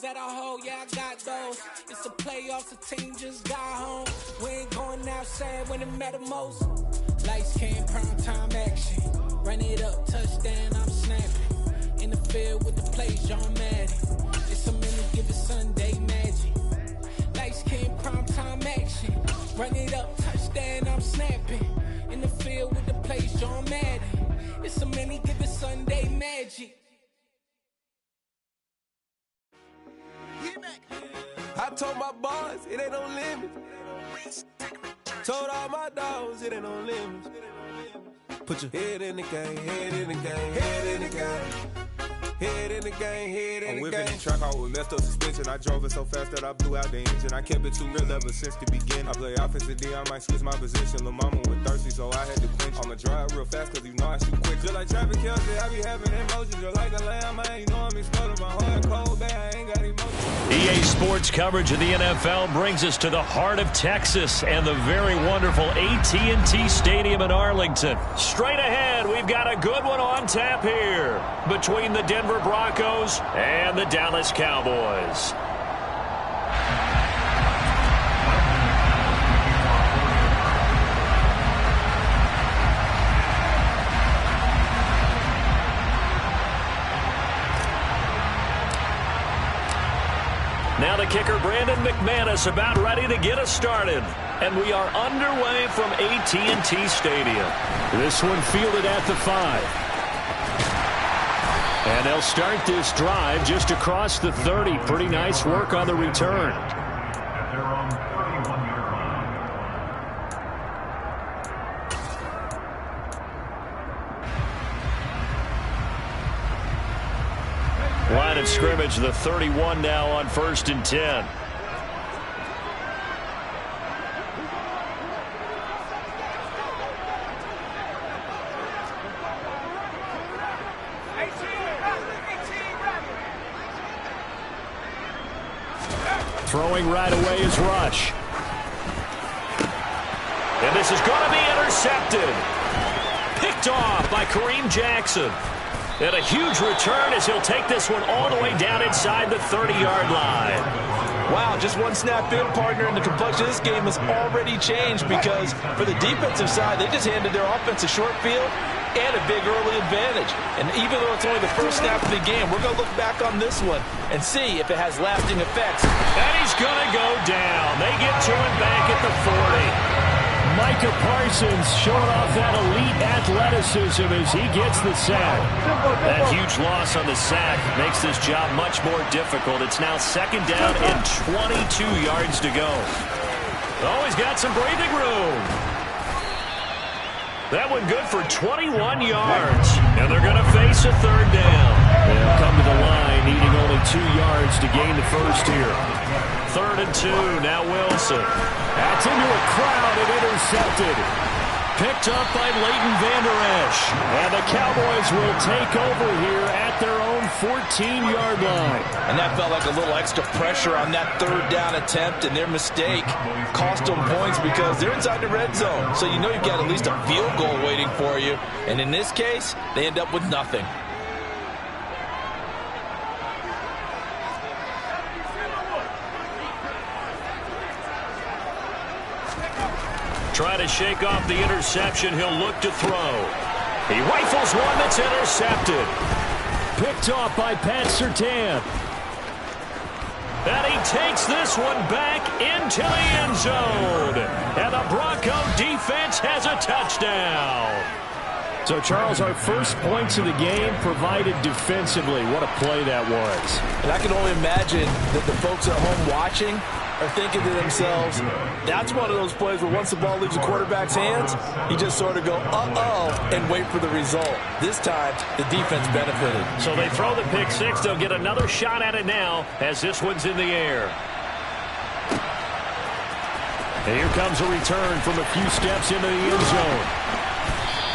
that I hold, yeah, I got those. It's the playoffs, the team just got home. We ain't going outside when it matter most. Lights came, prime time action. Run it up, touchdown, I'm snapping. In the field with the plays, John Madden. It's a minute, give it Sunday magic. Lights came, prime time action. Run it up, touchdown, I'm snapping. In the field with the plays, John Madden. It's a minute, give it Sunday magic. I told my boys, it ain't no limit. Told all my dogs, it ain't no limit. Put your head in the game, head in the game, head in the game. Head in the game, head in the game. I'm whipping the track out with messed up suspension. I drove it so fast that I blew out the engine. I kept it too real ever since the beginning. I play offensive D, I might switch my position. Lil' mama was thirsty, so I had to quench. I'ma drive real fast, cause you know I shoot quick. Just like traffic Kelsey, I be having emotions. Just like a lamb, man, you know I'm exploding. My heart cold, man, I ain't got emotions. EA Sports coverage of the NFL brings us to the heart of Texas and the very wonderful AT&T Stadium in Arlington. Straight ahead, we've got a good one on tap here between the Denver Broncos and the Dallas Cowboys. Now the kicker, Brandon McManus, about ready to get us started. And we are underway from AT&T Stadium. This one fielded at the 5. And they'll start this drive just across the 30. Pretty nice work on the return. Line of scrimmage, the 31 now on 1st and 10. Throwing right away is Rush. And this is going to be intercepted. Picked off by Kareem Jackson. And a huge return as he'll take this one all the way down inside the 30-yard line. Wow, just one snap in, partner, and the complexion of this game has already changed because for the defensive side, they just handed their offense a short field and a big early advantage. And even though it's only the first snap of the game, we're going to look back on this one and see if it has lasting effects. And he's going to go down. They get to him back at the 40. Micah Parsons showing off that elite athleticism as he gets the sack. That huge loss on the sack makes this job much more difficult. It's now 2nd down and 22 yards to go. Oh, he's got some breathing room. That one good for 21 yards. And they're going to face a 3rd down. They'll come to the line, needing only 2 yards to gain the first here. 3rd and 2, now Wilson. That's into a crowd and intercepted. Picked up by Leighton Vander Esch. And the Cowboys will take over here at their own 14-yard line. And that felt like a little extra pressure on that 3rd down attempt, and their mistake cost them points because they're inside the red zone. So you know you've got at least a field goal waiting for you. And in this case, they end up with nothing. Try to shake off the interception. He'll look to throw. He rifles one that's intercepted. Picked off by Pat Surtain. And he takes this one back into the end zone. And the Bronco defense has a touchdown. So, Charles, our first points of the game provided defensively. What a play that was. And I can only imagine that the folks at home watching are thinking to themselves, that's one of those plays where once the ball leaves the quarterback's hands, you just sort of go, uh-oh, and wait for the result. This time, the defense benefited. So they throw the pick six. They'll get another shot at it now as this one's in the air. And here comes a return from a few steps into the end zone.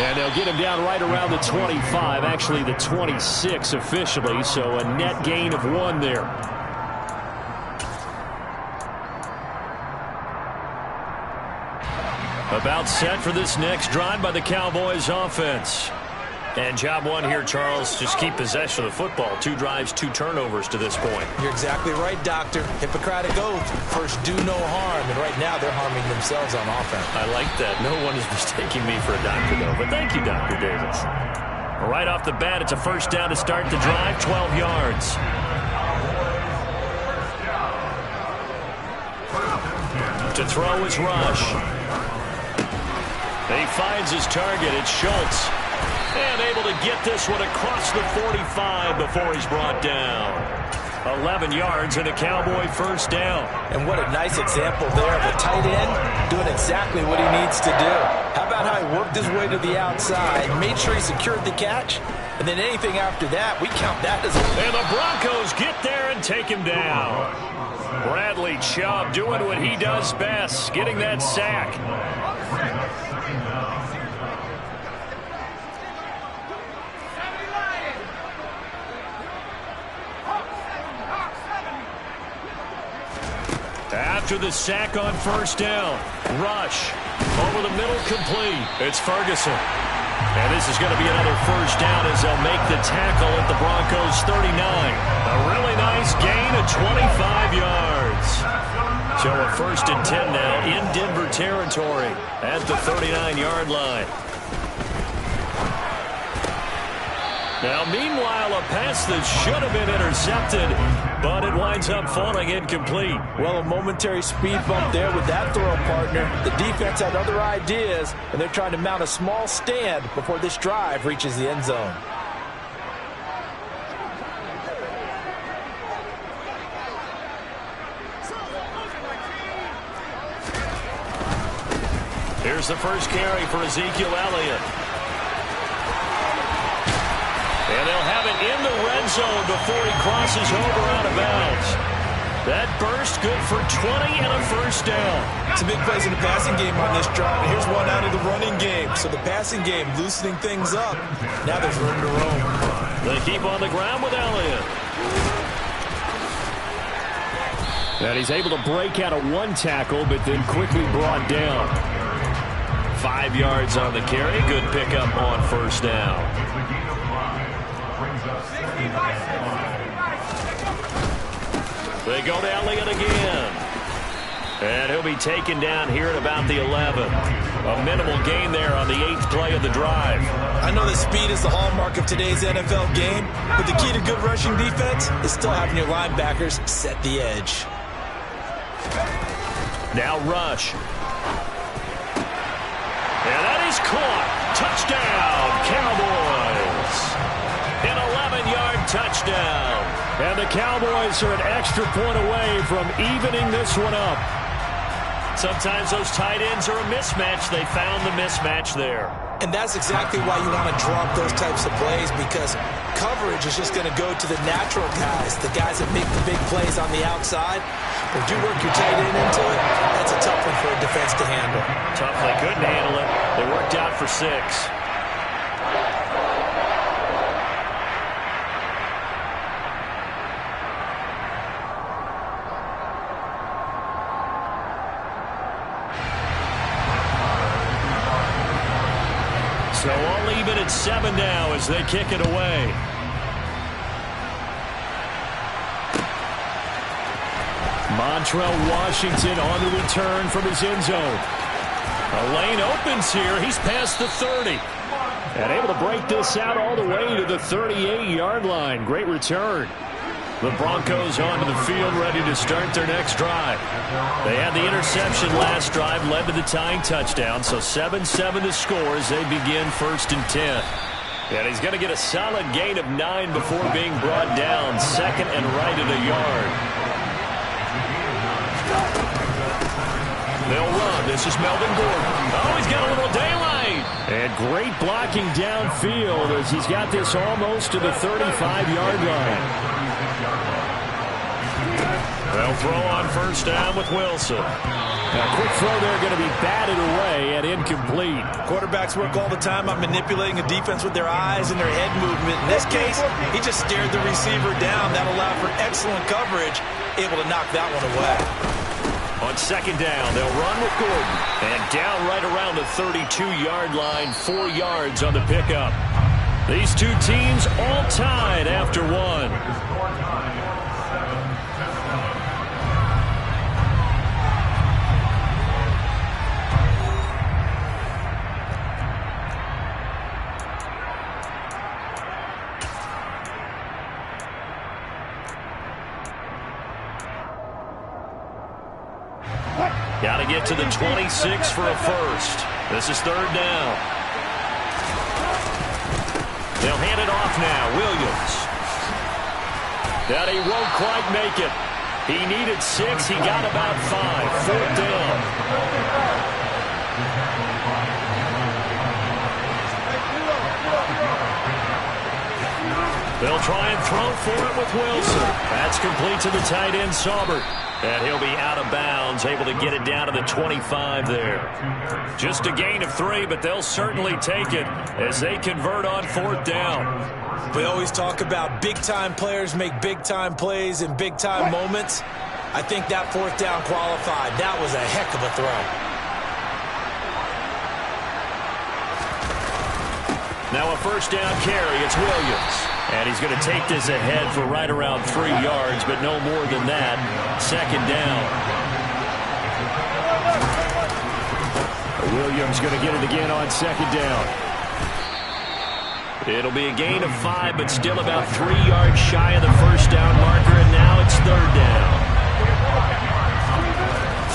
And they'll get him down right around the 25, actually the 26 officially, so a net gain of 1 there. About set for this next drive by the Cowboys offense. And job one here, Charles, just keep possession of the football. 2 drives, 2 turnovers to this point. You're exactly right, Doctor. Hippocratic oath. First, do no harm. And right now, they're harming themselves on offense. I like that. No one is mistaking me for a doctor, though. But thank you, Dr. Davis. Right off the bat, it's a first down to start the drive, 12 yards. To throw is Rush. He finds his target. It's Schultz. And able to get this one across the 45 before he's brought down. 11 yards and a Cowboy first down. And what a nice example there of a tight end doing exactly what he needs to do. How about how he worked his way to the outside, made sure he secured the catch, and then anything after that, we count that as a... And the Broncos get there and take him down. Bradley Chubb doing what he does best, getting that sack. After the sack on first down, Rush over the middle, complete. It's Ferguson. And this is going to be another first down as they'll make the tackle at the Broncos 39. A really nice gain of 25 yards. So a 1st and 10 now in Denver territory at the 39-yard line. Now, meanwhile, a pass that should have been intercepted, but it winds up falling incomplete. Well, a momentary speed bump there with that throw, partner. The defense had other ideas, and they're trying to mount a small stand before this drive reaches the end zone. Here's the first carry for Ezekiel Elliott. And they'll have it in the red zone before he crosses over out of bounds. That burst good for 20 and a first down. Some big plays in the passing game on this drive. And here's one out of the running game. So the passing game loosening things up. Now there's room to roam. They keep on the ground with Elliott. And he's able to break out of one tackle, but then quickly brought down. 5 yards on the carry. Good pickup on first down. They go to Elliott again. And he'll be taken down here at about the 11. A minimal gain there on the 8th play of the drive. I know that speed is the hallmark of today's NFL game, but the key to good rushing defense is still having your linebackers set the edge. Now Rush. And that is caught. Touchdown, Cowboys. An 11-yard touchdown. And the Cowboys are an extra point away from evening this one up. Sometimes those tight ends are a mismatch. They found the mismatch there. And that's exactly why you want to draw up those types of plays, because coverage is just going to go to the natural guys, the guys that make the big plays on the outside. But if you work your tight end into it, that's a tough one for a defense to handle. Tough. They couldn't handle it. They worked out for 6. So all even at 7 now as they kick it away. Montrell Washington on the return from his end zone. A lane opens here. He's past the 30. And able to break this out all the way to the 38-yard line. Great return. The Broncos onto the field ready to start their next drive. They had the interception last drive, led to the tying touchdown. So 7-7 the score as they begin 1st and 10. And he's going to get a solid gain of 9 before being brought down. 2nd and right at a yard. They'll run. This is Melvin Gordon. Oh, he's got a little daylight. And great blocking downfield as he's got this almost to the 35-yard line. They'll throw on first down with Wilson. Now, quick throw there going to be batted away and incomplete. Quarterbacks work all the time on manipulating a defense with their eyes and their head movement. In this case, he just stared the receiver down. That allowed for excellent coverage, able to knock that one away. On 2nd down, they'll run with Gordon. And down right around the 32-yard line, 4 yards on the pickup. These two teams all tied after one. Got to get to the 26 for a first. This is third down. They'll hand it off now. Williams. That he won't quite make it. He needed 6. He got about 5. Fourth down. They'll try and throw for it with Wilson. That's complete to the tight end, Saubert. And he'll be out of bounds, able to get it down to the 25 there. Just a gain of 3, but they'll certainly take it as they convert on fourth down. We always talk about big-time players make big-time plays in big-time moments. I think that fourth down qualified. That was a heck of a throw. Now a first down carry. It's Williams. And he's going to take this ahead for right around 3 yards, but no more than that. Second down. Williams going to get it again on second down. It'll be a gain of 5, but still about 3 yards shy of the first down marker, and now it's third down.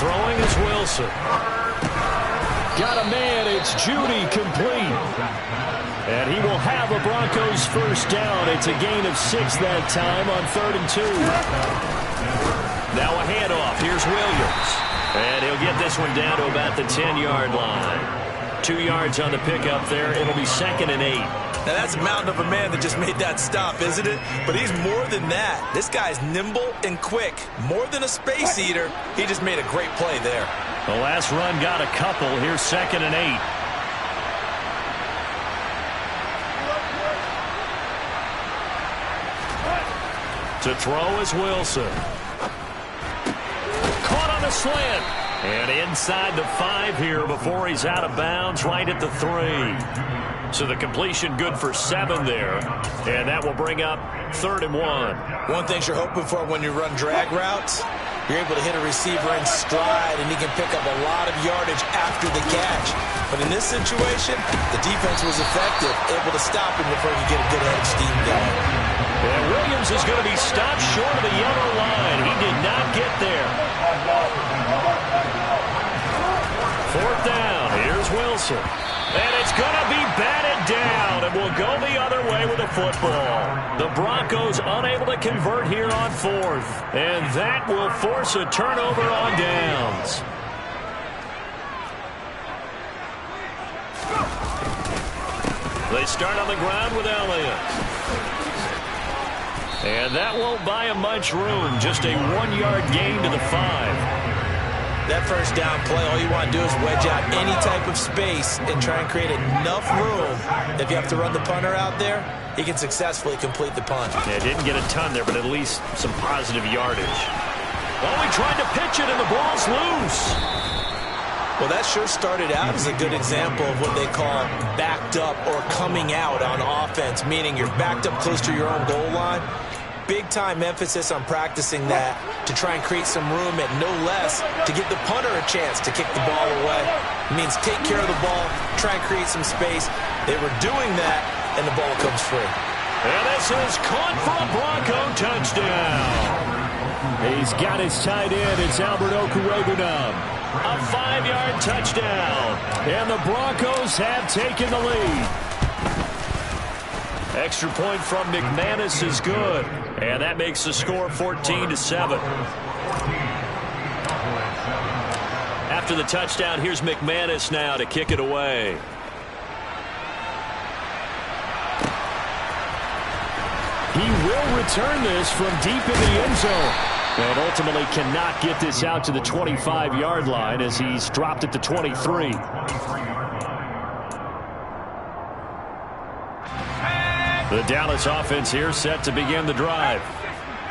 Throwing is Wilson. Got a man. It's Judy, complete. And he will have a Broncos first down. It's a gain of 6 that time on 3rd and 2. Now a handoff. Here's Williams. And he'll get this one down to about the 10-yard line. 2 yards on the pickup there. It'll be 2nd and 8. Now that's a mountain of a man that just made that stop, isn't it? But he's more than that. This guy's nimble and quick. More than a space eater. He just made a great play there. The last run got a couple. Here's 2nd and 8. To throw is Wilson. Caught on the slant. And inside the 5 here before he's out of bounds, right at the 3. So the completion good for 7 there. And that will bring up 3rd and 1. One thing you're hoping for when you run drag routes, you're able to hit a receiver in stride, and he can pick up a lot of yardage after the catch. But in this situation, the defense was effective, able to stop him before he get a good head of steam going. And Williams is going to be stopped short of the yellow line. He did not get there. 4th down. Here's Wilson. And it's going to be batted down, and will go the other way with the football. The Broncos unable to convert here on 4th. And that will force a turnover on downs. They start on the ground with Elliott. And that won't buy him much room. Just a 1-yard gain to the 5. That first down play, all you want to do is wedge out any type of space and try and create enough room. If you have to run the punter out there, he can successfully complete the punt. Yeah, didn't get a ton there, but at least some positive yardage. Oh, he tried to pitch it, and the ball's loose. Well, that sure started out as a good example of what they call backed up or coming out on offense, meaning you're backed up close to your own goal line. Big-time emphasis on practicing that to try and create some room at no less to give the punter a chance to kick the ball away. It means take care of the ball, try and create some space. They were doing that, and the ball comes free. And this is caught for a Bronco touchdown. He's got his tight end. It's Albert Okuregunam. A 5-yard touchdown. And the Broncos have taken the lead. Extra point from McManus is good. And that makes the score 14-7. After the touchdown, here's McManus now to kick it away. He will return this from deep in the end zone. And ultimately cannot get this out to the 25-yard line as he's dropped at the 23. The Dallas offense here set to begin the drive.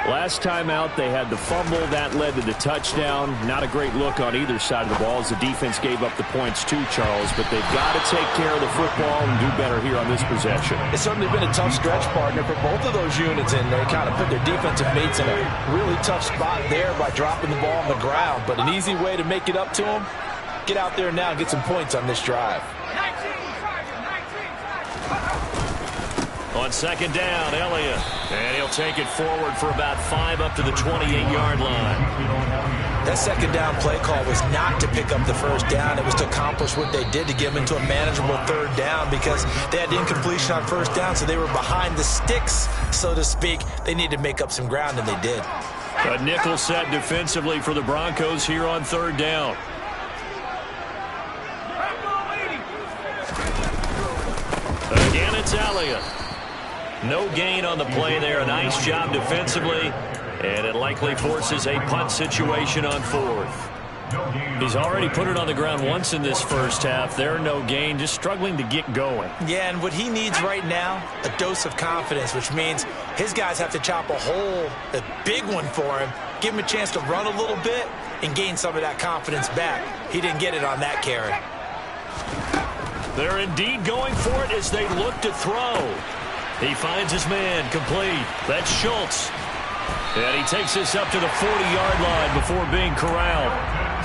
Last time out, they had the fumble. That led to the touchdown. Not a great look on either side of the ball as the defense gave up the points too, Charles. But they've got to take care of the football and do better here on this possession. It's certainly been a tough stretch, partner, for both of those units, and they kind of put their defensive mates in a really tough spot there by dropping the ball on the ground. But an easy way to make it up to them, get out there now and get some points on this drive. On second down, Elliott. And he'll take it forward for about 5 up to the 28-yard line. That second down play call was not to pick up the first down. It was to accomplish what they did, to get them into a manageable third down, because they had incompletion on first down, so they were behind the sticks, so to speak. They needed to make up some ground, and they did. A nickel set defensively for the Broncos here on third down. Again, it's Elliott. No gain on the play there. A nice job defensively. And it likely forces a punt situation on fourth. He's already put it on the ground once in this first half. There, no gain, just struggling to get going. Yeah, and what he needs right now, a dose of confidence, which means his guys have to chop a hole, a big one for him, give him a chance to run a little bit and gain some of that confidence back. He didn't get it on that carry. They're indeed going for it as they look to throw. He finds his man, complete. That's Schultz. And he takes this up to the 40-yard line before being corralled.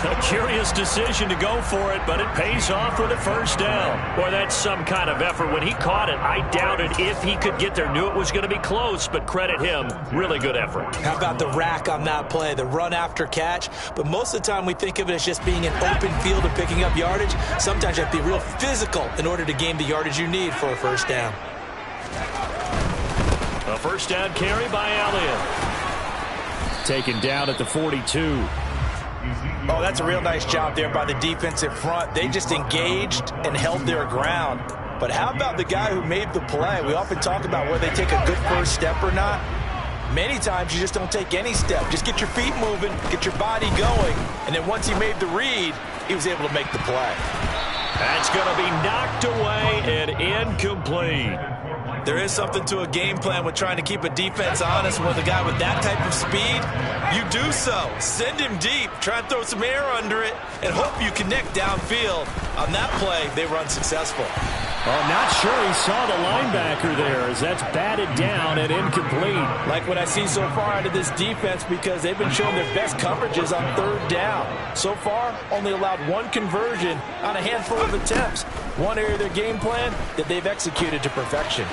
A curious decision to go for it, but it pays off with a first down. Boy, that's some kind of effort. When he caught it, I doubted if he could get there. Knew it was going to be close, but credit him. Really good effort. How about the rack on that play, the run after catch? But most of the time we think of it as just being an open field and picking up yardage. Sometimes you have to be real physical in order to gain the yardage you need for a first down. A first down carry by Elliott. Taken down at the 42. Oh, that's a real nice job there by the defensive front. They just engaged and held their ground. But how about the guy who made the play? We often talk about whether they take a good first step or not. Many times you just don't take any step. Just get your feet moving, get your body going, and then once he made the read, he was able to make the play. That's going to be knocked away and incomplete. There is something to a game plan with trying to keep a defense honest. With a guy with that type of speed, you do so. Send him deep, try and throw some air under it, and hope you connect downfield. On that play, they were unsuccessful. Well, not sure he saw the linebacker there, as that's batted down and incomplete. Like what I see so far out of this defense, because they've been showing their best coverages on third down. So far, only allowed one conversion on a handful of attempts. One area of their game plan that they've executed to perfection.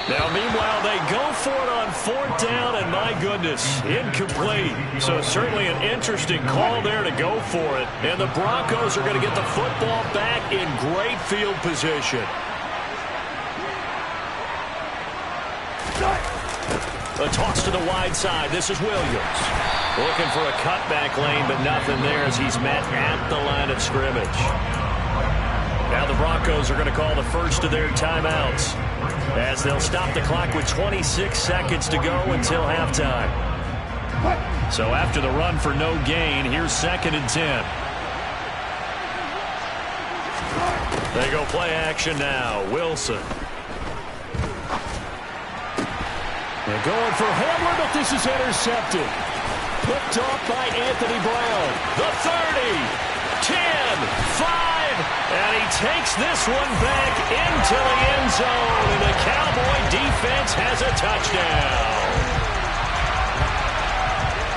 Now, meanwhile, they go for it on fourth down, and my goodness, incomplete. So certainly an interesting call there to go for it. And the Broncos are going to get the football back in great field position. A toss to the wide side. This is Williams. Looking for a cutback lane, but nothing there as he's met at the line of scrimmage. Now the Broncos are going to call the first of their timeouts, as they'll stop the clock with 26 seconds to go until halftime. So after the run for no gain, here's 2nd and 10. They go play action now. Wilson. They're going for Hamler, but this is intercepted. Picked off by Anthony Brown. The 30, 10, 5. And he takes this one back into the end zone, and the Cowboy defense has a touchdown.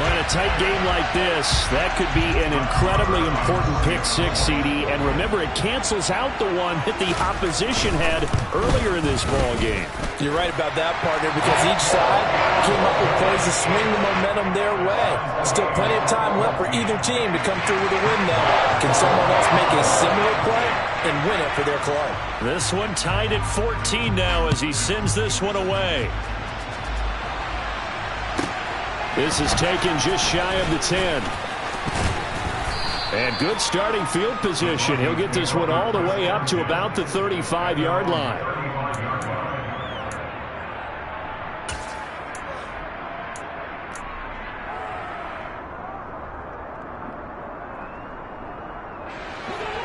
Well, in a tight game like this, that could be an incredibly important pick six, CD. And remember, it cancels out the one that the opposition had earlier in this ball game. You're right about that, partner, because each side came up with plays to swing the momentum their way. Still plenty of time left for either team to come through with a win, though. Can someone else make a similar play and win it for their club? This one tied at 14 now as he sends this one away. This is taken just shy of the 10. And good starting field position. He'll get this one all the way up to about the 35-yard line.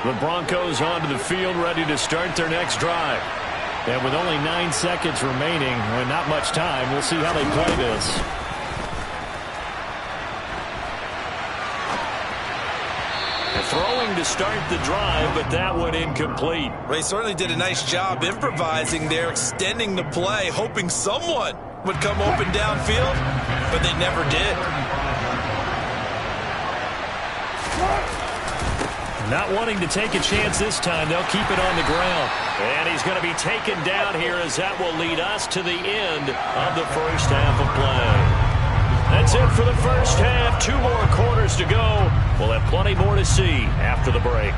The Broncos onto the field, ready to start their next drive. And with only 9 seconds remaining, not much time, we'll see how they play this. Throwing to start the drive, but that one incomplete. They certainly did a nice job improvising there, extending the play, hoping someone would come open downfield, but they never did. Not wanting to take a chance this time, they'll keep it on the ground. And he's going to be taken down here as that will lead us to the end of the first half of play. That's it for the first half. 2 more quarters to go. We'll have plenty more to see after the break.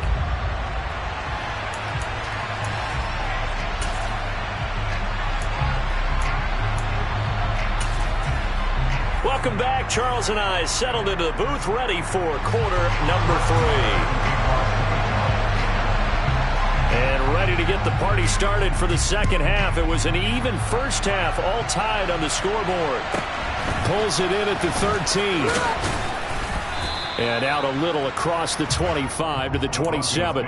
Welcome back. Charles and I settled into the booth, ready for quarter number 3. And ready to get the party started for the second half. It was an even first half, all tied on the scoreboard. Pulls it in at the 13. And out a little across the 25 to the 27.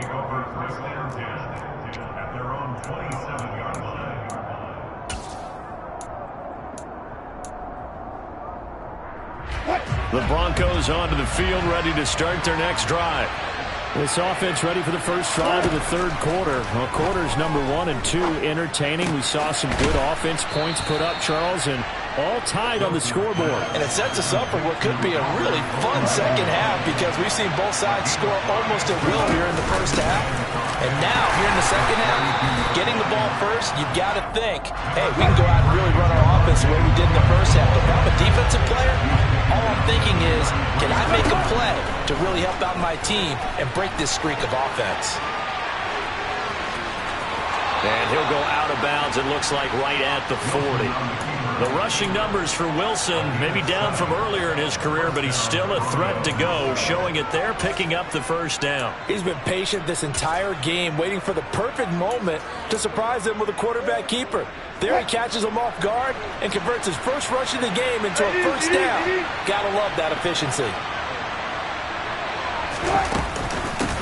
The Broncos onto the field, ready to start their next drive. This offense ready for the first drive of the third quarter. Well, quarters number 1 and 2 entertaining. We saw some good offense points put up, Charles, and all tied on the scoreboard. And it sets us up for what could be a really fun second half because we've seen both sides score almost at will here in the first half. And now, here in the second half, getting the ball first, you've got to think, hey, we can go out and really run our offense the way we did in the first half. If I'm a defensive player, all I'm thinking is, can I make a play to really help out my team and break this streak of offense? And he'll go out of bounds, it looks like right at the 40. The rushing numbers for Wilson, maybe down from earlier in his career, but he's still a threat to go, showing it there, picking up the first down. He's been patient this entire game, waiting for the perfect moment to surprise him with a quarterback keeper. There he catches him off guard and converts his first rush of the game into a first down. Gotta love that efficiency.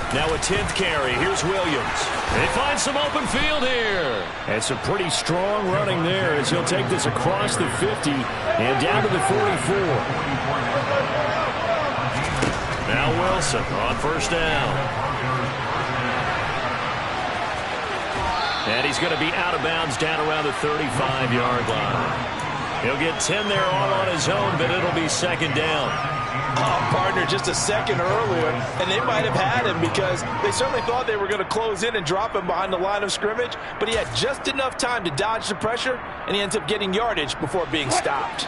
Now a 10th carry. Here's Williams. They find some open field here. And some pretty strong running there as he'll take this across the 50 and down to the 44. Now Wilson on first down. And he's going to be out of bounds down around the 35-yard line. He'll get 10 there all on his own, but it'll be second down. Partner just a second earlier, and they might have had him because they certainly thought they were going to close in and drop him behind the line of scrimmage, but he had just enough time to dodge the pressure, and he ends up getting yardage before being stopped.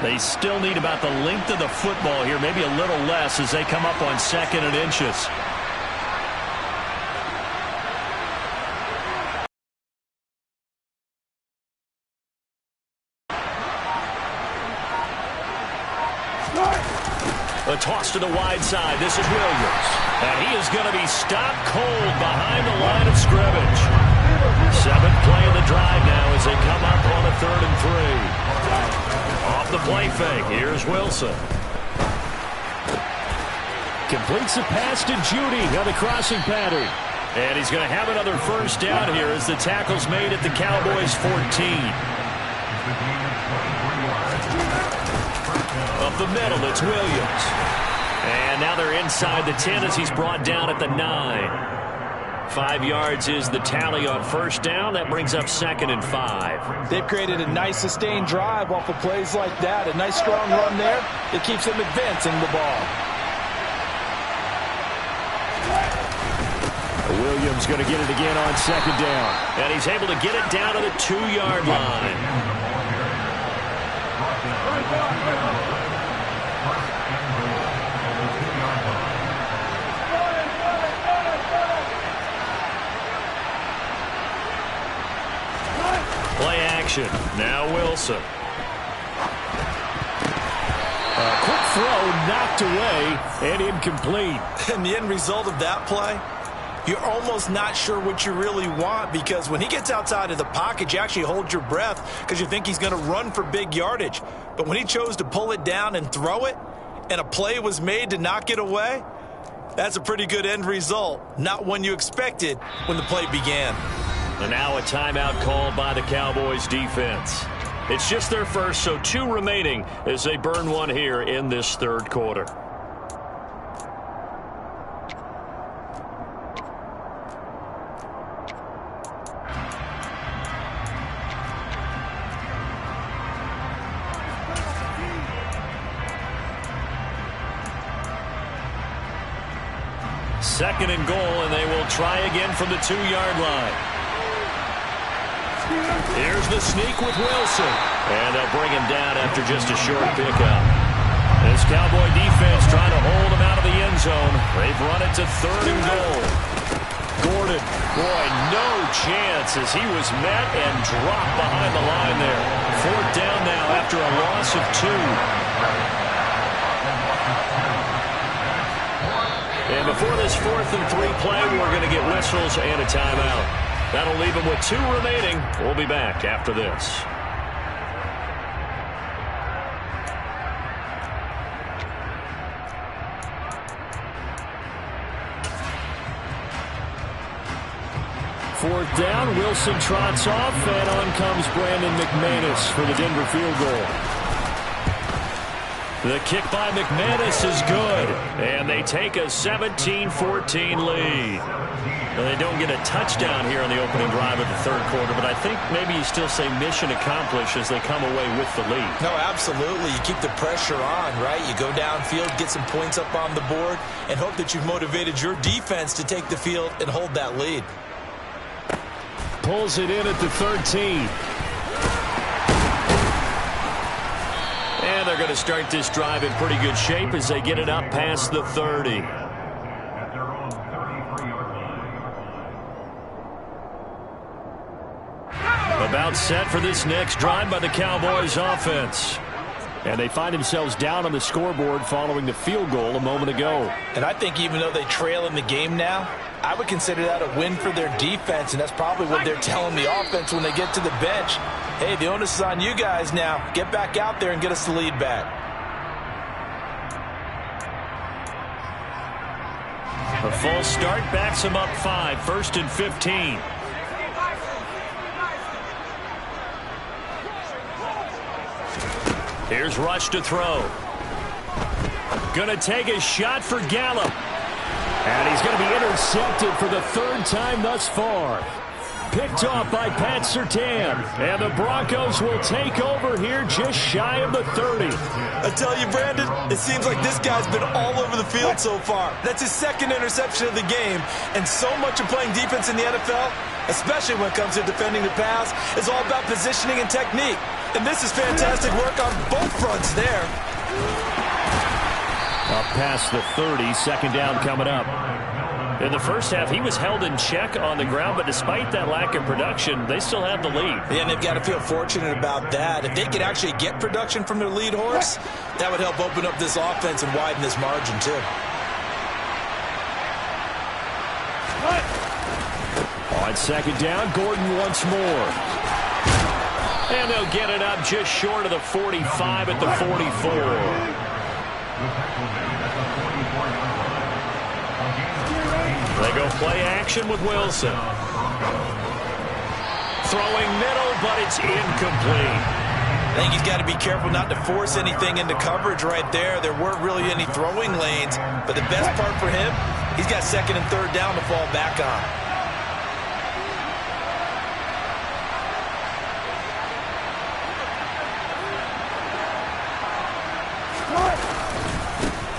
They still need about the length of the football here, maybe a little less as they come up on 2nd and inches. A toss to the wide side. This is Williams. And he is going to be stopped cold behind the line of scrimmage. 7th play of the drive now as they come up on a 3rd and 3. Off the play fake. Here's Wilson. Completes the pass to Judy on the crossing pattern. And he's going to have another first down here as the tackle's made at the Cowboys' 14. Up the middle, it's Williams. And now they're inside the 10 as he's brought down at the 9. 5 yards is the tally on first down. That brings up 2nd and 5. They've created a nice sustained drive off of plays like that. A nice strong run there that keeps them advancing the ball. Williams going to get it again on 2nd down. And he's able to get it down to the 2-yard line. Play action. Now Wilson. A quick throw knocked away and incomplete. And the end result of that play, you're almost not sure what you really want because when he gets outside of the pocket, you actually hold your breath because you think he's going to run for big yardage. But when he chose to pull it down and throw it, and a play was made to knock it away, that's a pretty good end result. Not one you expected when the play began. And now a timeout called by the Cowboys defense. It's just their first, so 2 remaining as they burn one here in this third quarter. 2nd and goal, and they will try again from the 2-yard line. Here's the sneak with Wilson. And they'll bring him down after just a short pickup. This Cowboy defense trying to hold him out of the end zone. They've run it to 3rd and goal. Gordon, boy, no chance as he was met and dropped behind the line there. 4th down now after a loss of 2. And before this 4th and 3 play, we're going to get whistles and a timeout. That'll leave them with 2 remaining. We'll be back after this. Fourth down, Wilson trots off, and on comes Brandon McManus for the Denver field goal. The kick by McManus is good, and they take a 17-14 lead. Now, they don't get a touchdown here on the opening drive of the 3rd quarter, but I think maybe you still say mission accomplished as they come away with the lead. No, absolutely. You keep the pressure on, right? You go downfield, get some points up on the board, and hope that you've motivated your defense to take the field and hold that lead. Pulls it in at the 13. And they're going to start this drive in pretty good shape as they get it up past the 30. About set for this next drive by the Cowboys offense. And they find themselves down on the scoreboard following the field goal a moment ago. And I think even though they trail in the game now, I would consider that a win for their defense, and that's probably what they're telling the offense when they get to the bench. Hey, the onus is on you guys now. Get back out there and get us the lead back. A false start backs them up 5, 1st and 15. Here's Rush to throw. Gonna take a shot for Gallup. And he's going to be intercepted for the 3rd time thus far. Picked off by Pat Surtain. And the Broncos will take over here just shy of the 30. I tell you, Brandon, it seems like this guy's been all over the field so far. That's his 2nd interception of the game. And so much of playing defense in the NFL, especially when it comes to defending the pass, is all about positioning and technique. And this is fantastic work on both fronts there. Up past the 30, 2nd down coming up. In the first half, he was held in check on the ground, but despite that lack of production, they still have the lead. Yeah, and they've got to feel fortunate about that. If they could actually get production from their lead horse, that would help open up this offense and widen this margin, too. On 2nd down, Gordon once more. And they'll get it up just short of the 45 at the 44. They go play action with Wilson. Throwing middle, but it's incomplete. I think he's got to be careful not to force anything into coverage right there. There weren't really any throwing lanes, but the best part for him, he's got 2nd and 3rd down to fall back on.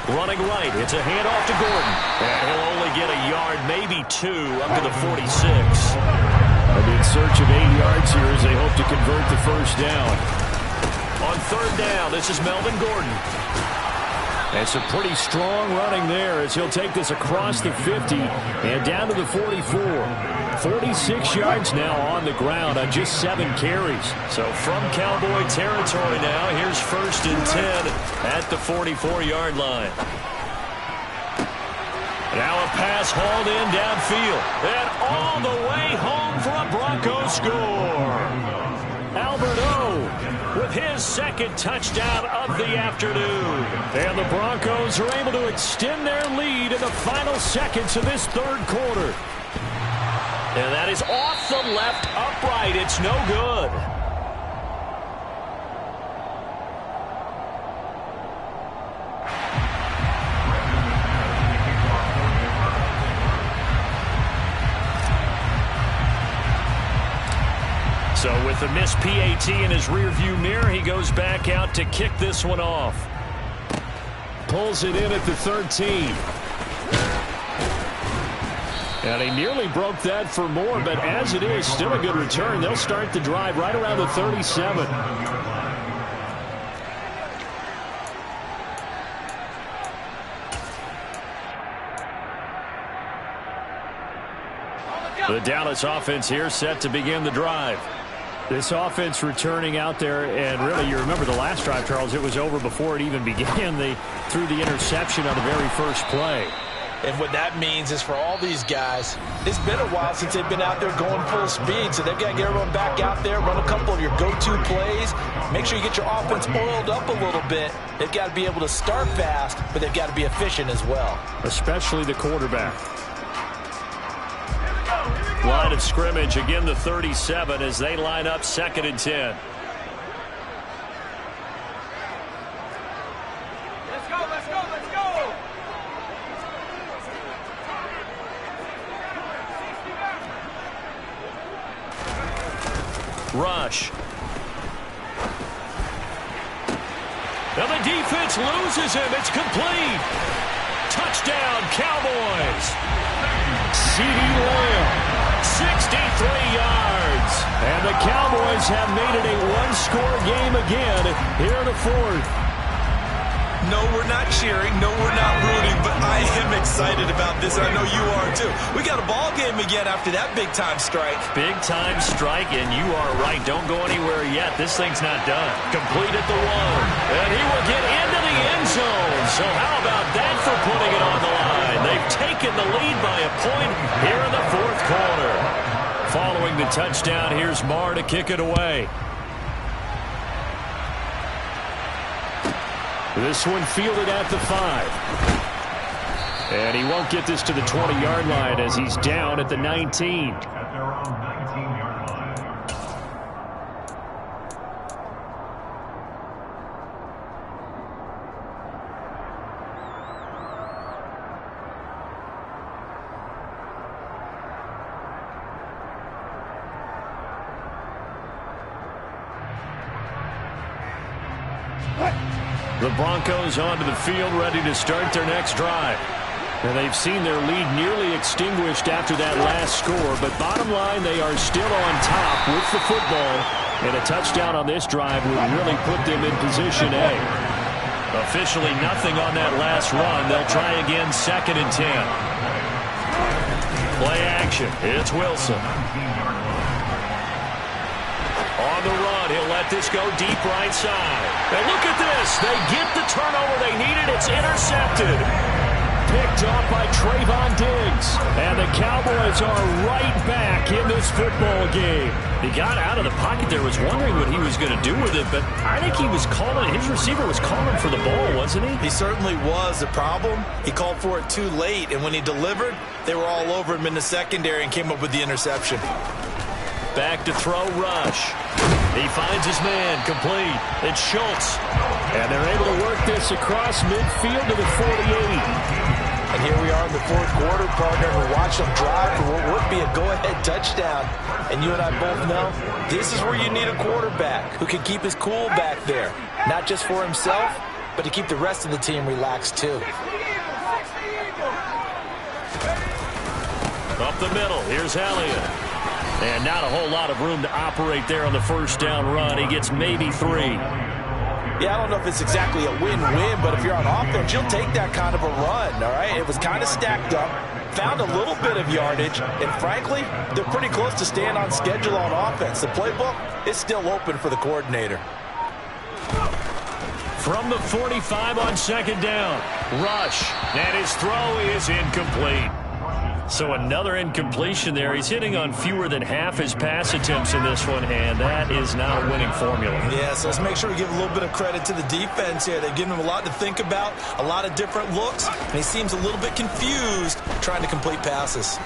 Running right, it's a handoff to Gordon. And he'll only get a yard, maybe 2, up to the 46. And in search of 8 yards here as they hope to convert the 1st down. On 3rd down, this is Melvin Gordon. And some pretty strong running there as he'll take this across the 50 and down to the 44. 46 yards now on the ground on just 7 carries. So from Cowboy territory now, here's 1st and 10 at the 44-yard line. Now a pass hauled in downfield. And all the way home for a Bronco score. Albert O with his 2nd touchdown of the afternoon. And the Broncos are able to extend their lead in the final seconds of this 3rd quarter. And that is off the left upright. It's no good. So with the missed PAT in his rearview mirror, he goes back out to kick this one off. Pulls it in at the 13. And he nearly broke that for more, but as it is, still a good return. They'll start the drive right around the 37. The Dallas offense here set to begin the drive. This offense returning out there, and really, you remember the last drive, Charles, it was over before it even began. They threw the interception on the very first play. And what that means is for all these guys, it's been a while since they've been out there going full speed, so they've got to get everyone back out there, run a couple of your go-to plays, make sure you get your offense oiled up a little bit. They've got to be able to start fast, but they've got to be efficient as well. Especially the quarterback. Line of scrimmage, again the 37 as they line up 2nd and 10. Let's go, let's go, let's go! Rush. Now the defense loses him. It's complete. Touchdown, Cowboys. CeeDee Lamb. 63 yards. And the Cowboys have made it a one-score game again here in the 4th. No, we're not cheering. No, we're not rooting. But I am excited about this, and I know you are too. We got a ball game again after that big-time strike. Big-time strike, and you are right. Don't go anywhere yet. This thing's not done. Complete at the 1. And he will get into the end zone. So how about that for putting it on the line? They've taken the lead by a point here in the 4th quarter. Following the touchdown, here's Marr to kick it away. This one fielded at the 5. And he won't get this to the 20-yard line as he's down at the 19. At their own 19-yard line. The Broncos onto the field, ready to start their next drive. And they've seen their lead nearly extinguished after that last score, but bottom line, they are still on top with the football, and a touchdown on this drive would really put them in position A. Officially nothing on that last run. They'll try again 2nd and 10. Play action. It's Wilson. On the run, he'll let this go deep right side. And look at this. They get the turnover they needed. It's intercepted. Picked off by Trayvon Diggs. And the Cowboys are right back in this football game. He got out of the pocket there, was wondering what he was going to do with it, but I think he was calling, his receiver was calling for the ball, wasn't he? He certainly was. The problem, he called for it too late, and when he delivered, they were all over him in the secondary and came up with the interception. Back to throw, Rush. He finds his man, complete. It's Schultz. And they're able to work this across midfield to the 48. And here we are in the 4th quarter, partner, and watch them drive for what would be a go-ahead touchdown. And you and I both know this is where you need a quarterback who can keep his cool back there. Not just for himself, but to keep the rest of the team relaxed too. Up the middle, here's Elliott. And not a whole lot of room to operate there on the first down run. He gets maybe 3. Yeah, I don't know if it's exactly a win-win, but if you're on offense, you'll take that kind of a run, all right? It was kind of stacked up, found a little bit of yardage, and frankly, they're pretty close to staying on schedule on offense. The playbook is still open for the coordinator. From the 45 on 2nd down, Rush, and his throw is incomplete. So another incompletion there. He's hitting on fewer than half his pass attempts in this one, and that is not a winning formula. Yeah, so let's make sure we give a little bit of credit to the defense here. They've given him a lot to think about, a lot of different looks, and he seems a little bit confused trying to complete passes.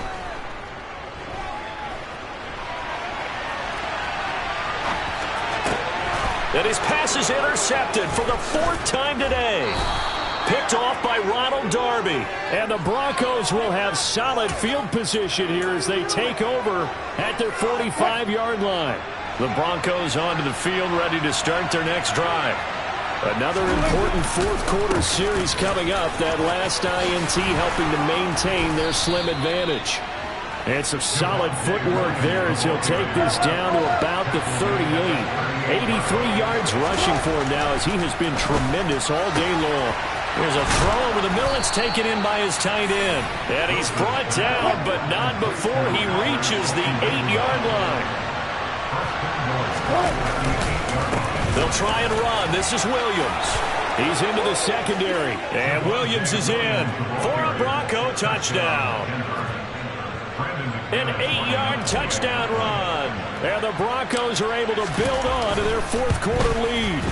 And his pass is intercepted for the 4th time today. Picked off by Ronald Darby. And the Broncos will have solid field position here as they take over at their 45-yard line. The Broncos onto the field, ready to start their next drive. Another important 4th quarter series coming up. That last INT helping to maintain their slim advantage. And some solid footwork there as he'll take this down to about the 38. 83 yards rushing for him now as he has been tremendous all day long. There's a throw over the middle. It's taken in by his tight end. And he's brought down, but not before he reaches the 8-yard line. They'll try and run. This is Williams. He's into the secondary. And Williams is in for a Bronco touchdown. An 8-yard touchdown run. And the Broncos are able to build on to their fourth quarter lead.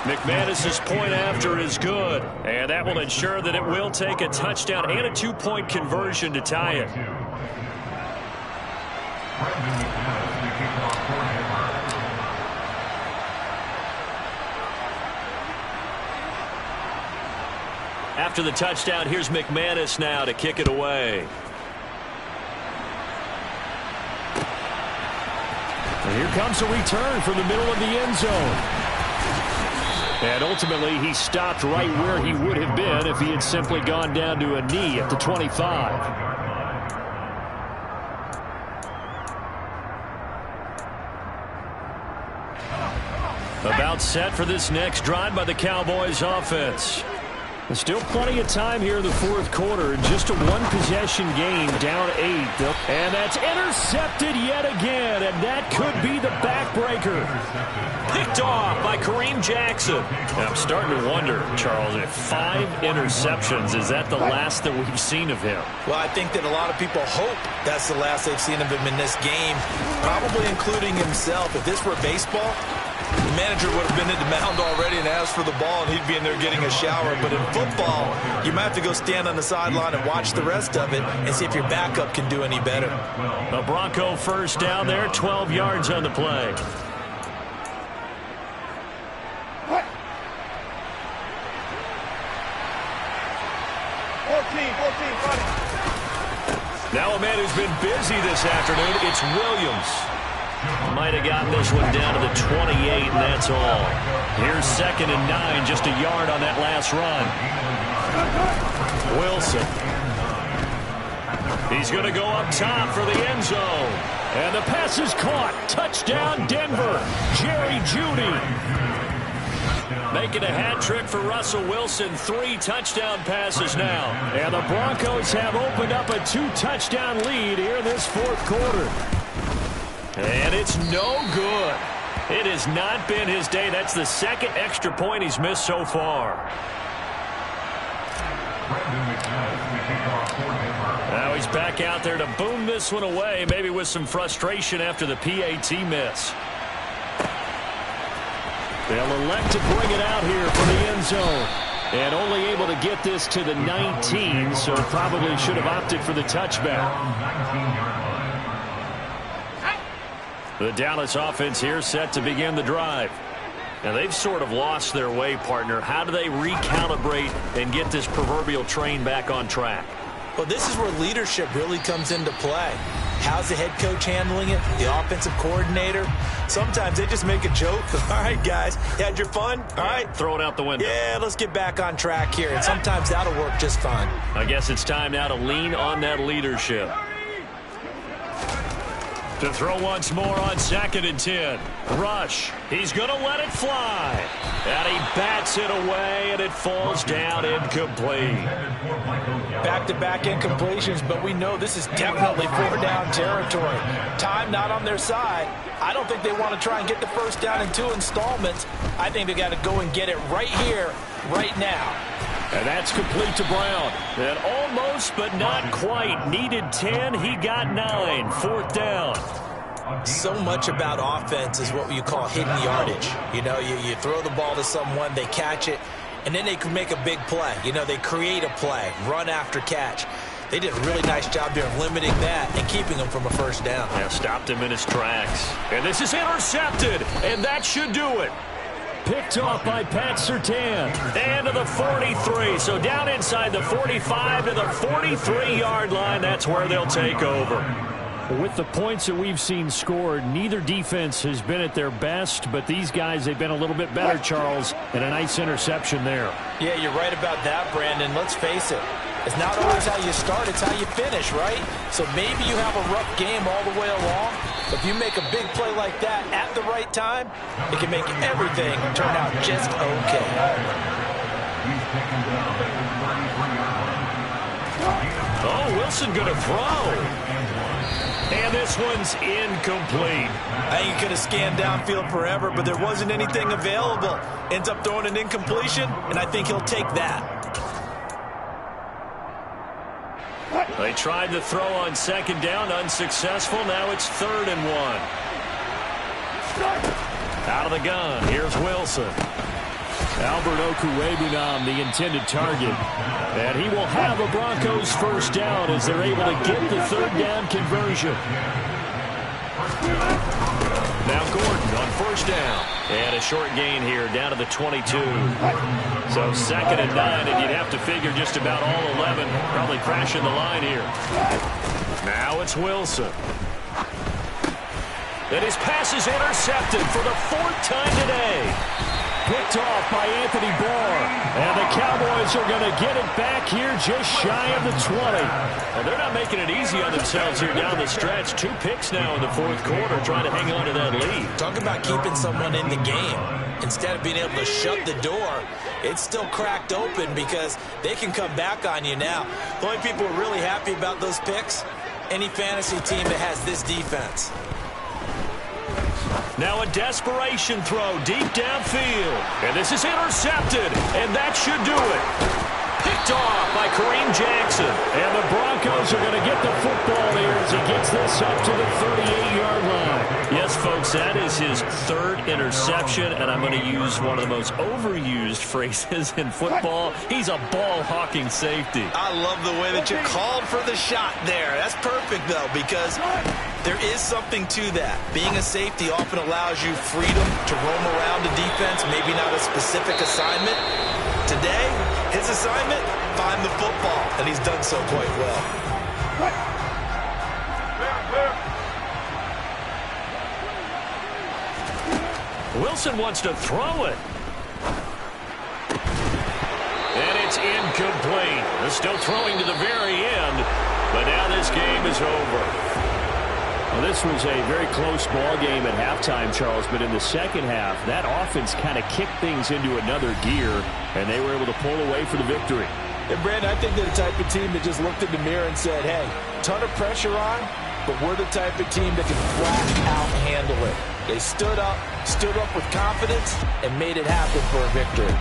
McManus's point after is good. And that will ensure that it will take a touchdown and a 2-point conversion to tie it. After the touchdown, here's McManus now to kick it away. And here comes a return from the middle of the end zone. And ultimately, he stopped right where he would have been if he had simply gone down to a knee at the 25. About set for this next drive by the Cowboys offense. There's still plenty of time here in the fourth quarter. Just a one-possession game, down 8. And that's intercepted yet again, and that could be the backbreaker. Picked off by Kareem Jackson. Now, I'm starting to wonder, Charles, if 5 interceptions, is that the last that we've seen of him? Well, I think that a lot of people hope that's the last they've seen of him in this game, probably including himself. If this were baseball, the manager would have been at the mound already and asked for the ball, and he'd be in there getting a shower. But in football, you might have to go stand on the sideline and watch the rest of it and see if your backup can do any better. A Bronco first down there, 12 yards on the play. Now a man who's been busy this afternoon, it's Williams. Might have gotten this one down to the 28, and that's all. Here's 2nd and 9, just a yard on that last run. Wilson. He's going to go up top for the end zone. And the pass is caught. Touchdown, Denver. Jerry Jeudy. Making a hat trick for Russell Wilson. 3 touchdown passes now. And the Broncos have opened up a 2-touchdown lead here in this fourth quarter. And it's no good. It has not been his day. That's the 2nd extra point he's missed so far. Now he's back out there to boom this one away, maybe with some frustration after the PAT miss. They'll elect to bring it out here for the end zone. And only able to get this to the 19, so probably should have opted for the touchback. The Dallas offense here set to begin the drive. Now they've sort of lost their way, partner. How do they recalibrate and get this proverbial train back on track? Well, this is where leadership really comes into play. How's the head coach handling it? The offensive coordinator? Sometimes they just make a joke. All right, guys, you had your fun? All right. Throw it out the window. Yeah, let's get back on track here. And sometimes that'll work just fine. I guess it's time now to lean on that leadership. To throw once more on 2nd and 10. Rush. He's going to let it fly. And he bats it away, and it falls down incomplete. Back-to-back incompletions, but we know this is definitely 4-down territory. Time not on their side. I don't think they want to try and get the first down in 2 installments. I think they got to go and get it right here, right now. And that's complete to Brown. And almost, but not quite. Needed 10. He got 9. 4th down. So much about offense is what you call hidden yardage. You know, you throw the ball to someone, they catch it, and then they can make a big play. You know, they create a play, run after catch. They did a really nice job there of limiting that and keeping him from a first down. Yeah, stopped him in his tracks. And this is intercepted, and that should do it. Picked off by Pat Surtain. And to the 43. So down inside the 45 to the 43-yard line. That's where they'll take over. With the points that we've seen scored, neither defense has been at their best, but these guys, they've been a little bit better, Charles, and a nice interception there. Yeah, you're right about that, Brandon. Let's face it. It's not always how you start, it's how you finish, right? So maybe you have a rough game all the way along, but if you make a big play like that at the right time, it can make everything turn out just okay. He's taken down at the 33-yard line. Oh, Wilson going to throw. And this one's incomplete. I think he could have scanned downfield forever, but there wasn't anything available. Ends up throwing an incompletion, and I think he'll take that. They tried the throw on second down, unsuccessful. Now it's 3rd and 1. Out of the gun, here's Wilson. Mw2vs, the intended target. And he will have a Broncos first down as they're able to get the 3rd down conversion. Now Gordon on first down. And a short gain here down to the 22. So 2nd and 9, and you'd have to figure just about all 11 probably crashing the line here. Now it's Wilson. And his pass is intercepted for the 4th time today. Picked off by Anthony Barr. And the Cowboys are going to get it back here just shy of the 20. And they're not making it easy on themselves here down the stretch. 2 picks now in the 4th quarter trying to hang on to that lead. Talk about keeping someone in the game. Instead of being able to shut the door, it's still cracked open because they can come back on you now. The only people who are really happy about those picks, any fantasy team that has this defense. Now a desperation throw deep downfield. And this is intercepted. And that should do it. Picked off by Kareem Jackson. And the Broncos are going to get the football here as he gets this up to the 38-yard line. Yes, folks, that is his 3rd interception. And I'm going to use one of the most overused phrases in football. He's a ball-hawking safety. I love the way that you called for the shot there. That's perfect, though, because there is something to that. Being a safety often allows you freedom to roam around the defense, maybe not a specific assignment. Today, his assignment, find the football, and he's done so quite well. Wilson wants to throw it. And it's incomplete. They're still throwing to the very end, but now this game is over. Well, this was a very close ball game at halftime, Charles, but in the second half, that offense kind of kicked things into another gear, and they were able to pull away for the victory. And, Brandon, I think they're the type of team that just looked in the mirror and said, hey, ton of pressure on, but we're the type of team that can flat out handle it. They stood up with confidence, and made it happen for a victory.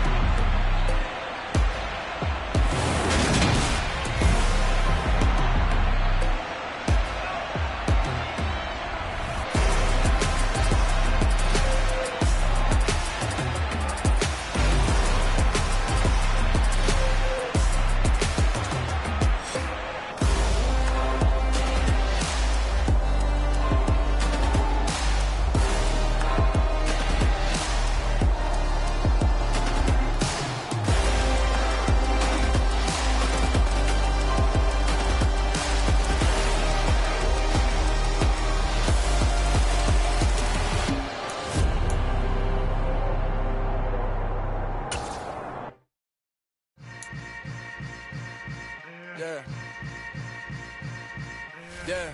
Yeah.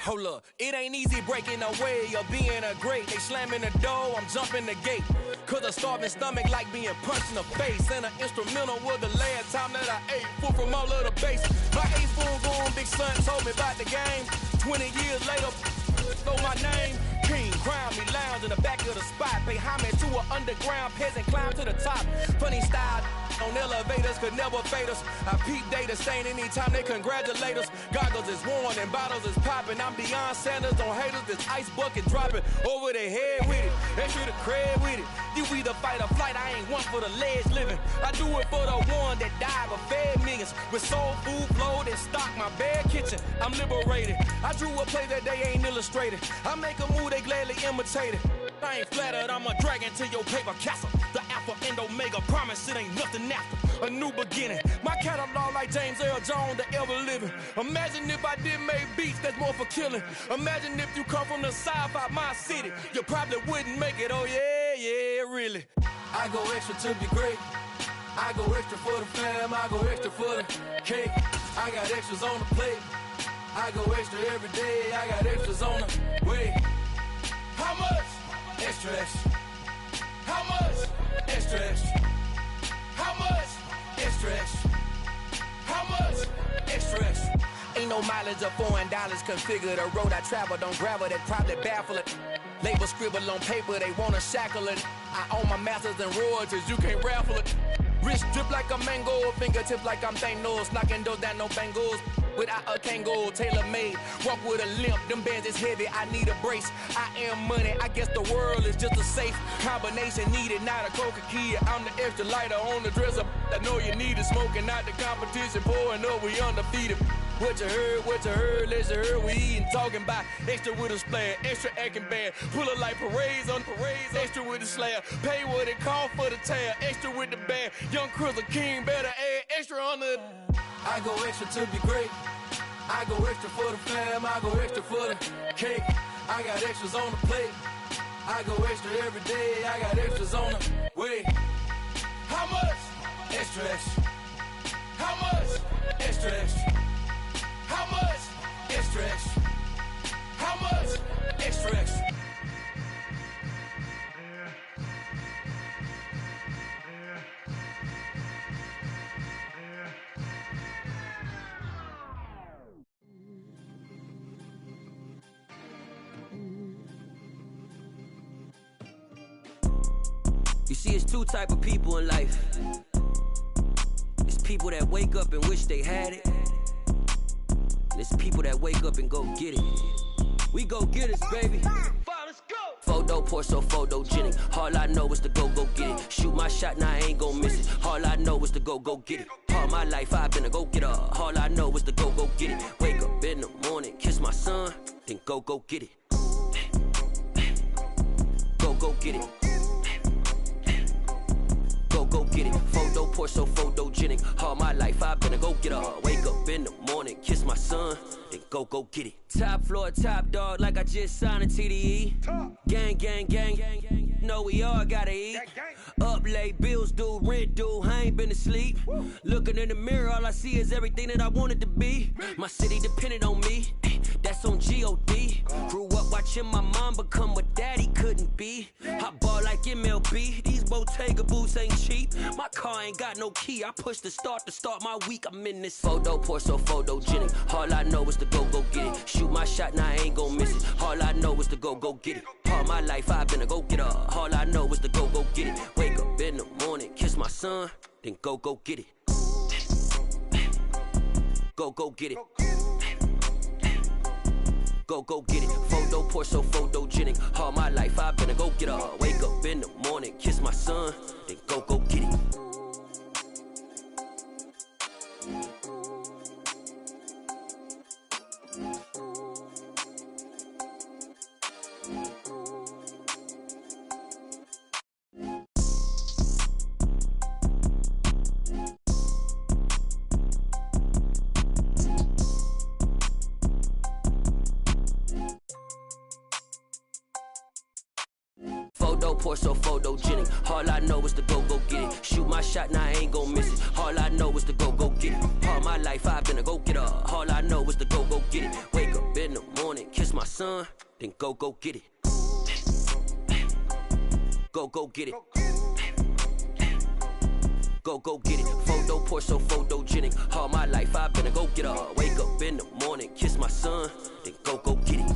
Hold up, it ain't easy breaking away or being a great. They slamming the door, I'm jumping the gate. Cause a starving stomach like being punched in the face. And an instrumental was the last time that I ate food from all of the base. My ace boom boom, big son told me about the game. 20 years later, know my name. King, crown me, lounge in the back of the spot. Pay homage to an underground peasant, climb to the top. Funny style on elevators could never fade us. I peep data stain anytime they congratulate us. Goggles is worn and bottles is popping. I'm beyond Sanders on haters, this ice bucket dropping over their head with it. Extra the cred with it. You either fight or flight, I ain't one for the ledge living. I do it for the one that died but fed millions. With soul food flowed and stocked my bare kitchen. I'm liberated. I drew a play that they ain't illustrated. I make a move, they gladly imitate it. I ain't flattered, I'm a dragon to your paper castle. The alpha and omega promise it ain't nothing after. A new beginning. My My catalog like James Earl Jones, the ever living. Imagine if I did make beats that's more for killing. Imagine if you come from the south out my city, you probably wouldn't make it. Oh yeah, yeah, really. I go extra to be great. I go extra for the fam, I go extra for the cake. I got extras on the plate. I go extra every day, I got extras on the way. How much? Extra, extra. How much? Extra, extra. How much? Extra, extra. How much? Extra, extra. Ain't no mileage of $4 configure the road I travel. Don't gravel, that probably baffle it. Label scribble on paper, they wanna shackle it. I own my masters and royalties, you can't raffle it. Wrist drip like a mango, fingertips like I'm Thanos, knocking those down, no bangles. Without a Kango, tailor-made, walk with a limp, them bands is heavy, I need a brace. I am money, I guess the world is just a safe combination needed, not a Coca-Cola. I'm the extra lighter on the dresser, I know you need it, smoking out the competition, pouring up, we undefeated. What you heard, let's you heard, we eating, talking about extra with a splash, extra acting bad, pull it like parades on parades, extra with the slab, pay what it cost for the tab, extra with the band, young Crizzle King, better add extra on the... I go extra to be great. I go extra for the fam, I go extra for the cake. I got extras on the plate. I go extra every day, I got extras on the way. How much? Extra, extra. How much? Extra, extra. How much? Extra, extra. How much? Extra, extra. You see, it's two type of people in life. It's people that wake up and wish they had it. And it's people that wake up and go get it. We go get it, baby. Let's go. Photo pour so photogenic. All I know is to go get it. Shoot my shot, now I ain't gon' miss it. All I know is to go get it. All my life I've been a go-getter. All I know is to go get it. Wake up in the morning, kiss my son, then go get it. Go get it. Go get it. Photo pour so photogenic. All my life I've been a go-getter. Wake up in the morning, kiss my son, then go get it. Top floor, top dog, like I just signed a TDE. Gang, gang, gang, gang, gang. Know we all gotta eat. Up late, bills due, rent due, I ain't been asleep. Looking in the mirror, all I see is everything that I wanted to be. My city depended on me, that's on G.O.D. Grew up watching my mom become what daddy couldn't be. I ball like MLB, these Bottega boots ain't cheap. My car ain't got no key, I push the start to start my week. I'm in this photo pour so photogenic. All I know is to go get it. Shoot my shot, now I ain't gon' miss it. All I know is to go get it. All my life I've been a go-getter. All I know is to go get it. Wake up in the morning, kiss my son, then go get it. Go get it. Go get it. Photo pour so photogenic. All my life I've been a go-getter. Wake up in the morning, kiss my son, then go get it. Photo pour so photogenic. All I know is to go get it. Shoot my shot, now I ain't gon' miss it. All I know is to go get it. All my life I've been a go-getter. All I know is to go get it. Wake up in the morning, kiss my son, then go get it. Go get it. Go get it. Photo pour so photogenic. All my life I've been a go-getter. Wake up in the morning, kiss my son, then go get it.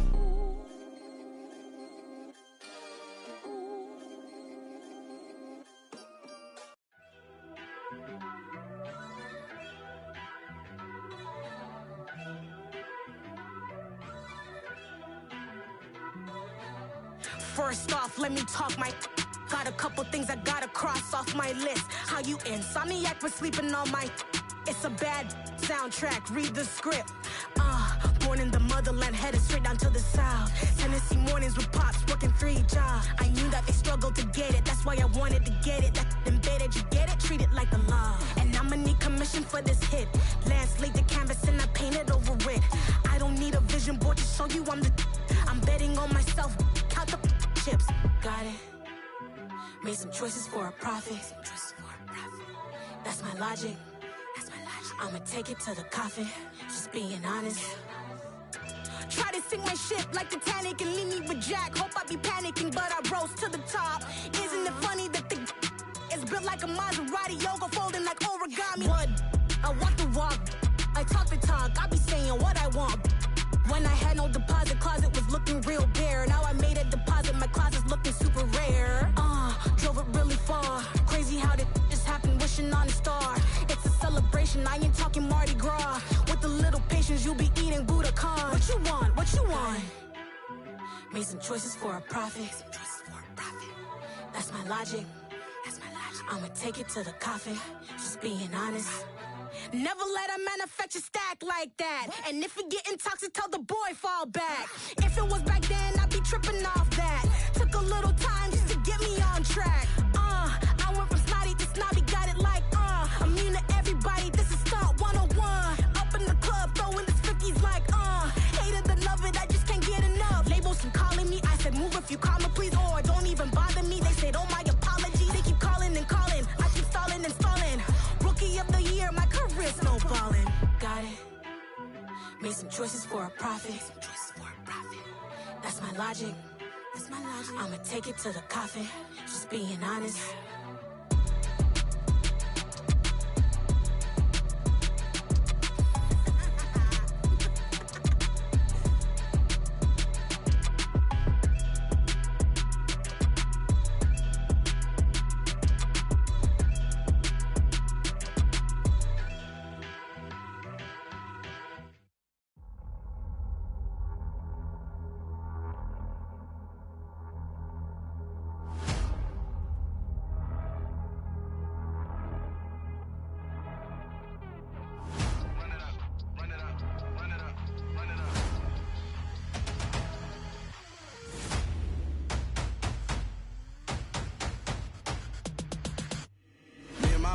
First off, let me talk my... Got a couple things I gotta cross off my list. How you insomniac for sleeping on my... It's a bad soundtrack, read the script. Born in the motherland, headed straight down to the south. Tennessee mornings with pops, working 3 jobs. I knew that they struggled to get it, that's why I wanted to get it. That embedded, you get it, treat it like the law. And I'ma need commission for this profit. That's my logic. I'ma take it to the coffin. Just being honest. Try to sink my ship like Titanic and leave me with Jack. Hope I be panicking, but I rose to the top. Isn't it funny that the is built like a Maserati, yoga folding like origami? What? I walk the walk, I talk the talk. I be saying what I want. When I had no deposit, closet was looking real bare. Now I made a deposit, my closet's looking super rare. Drove it really far. Crazy how that just happened, wishing on a star. It's a celebration, I ain't talking Mardi Gras. With a little patience, you'll be eating Budokan. What you want? What you want? Made some choices for a profit. That's my logic. I'ma take it to the coffin. Just being honest. Never let a manufacture stack like that. And if it getting toxic, tell the boy fall back. If it was back then, I'd be tripping off that. Took a little time just to get me on track. I went from snotty to snobby, got it like immune to everybody, this is stunt 101. Up in the club, throwing this 50s like hate it, love it, I just can't get enough. Labels and calling me, I said move if you call me please, or don't even bother me. They said oh my apologies, they keep calling and calling. I keep stalling and stalling. Rookie of the year, my career snowballing. Got it. Made some choices for a profit. That's my logic. I'ma take it to the coffin. Just being honest.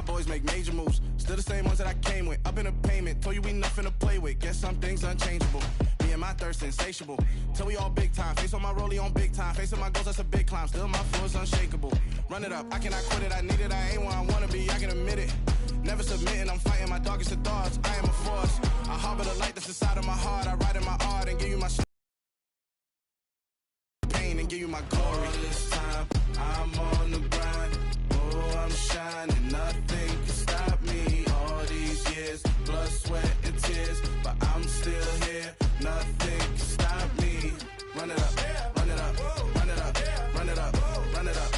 Boys make major moves, still the same ones that I came with. Up in a payment, told you we nothing to play with. Guess some things unchangeable. Me and my thirst insatiable. Till we all big time. Face on my rollie on big time. Facing my goals, that's a big climb. Still my flow is unshakable. Run it up, I cannot quit it. I need it, I ain't where I wanna be. I can admit it. Never submitting, I'm fighting my darkest of thoughts. I am a force. I harbor the light that's inside of my heart. I write in my art and give you my pain and give you my glory. All this time, I'm on the grind. Oh, I'm shining, nothing can stop me. All these years, blood, sweat, and tears, but I'm still here. Nothing can stop me. Run it up, run it up, run it up, run it up, run it up.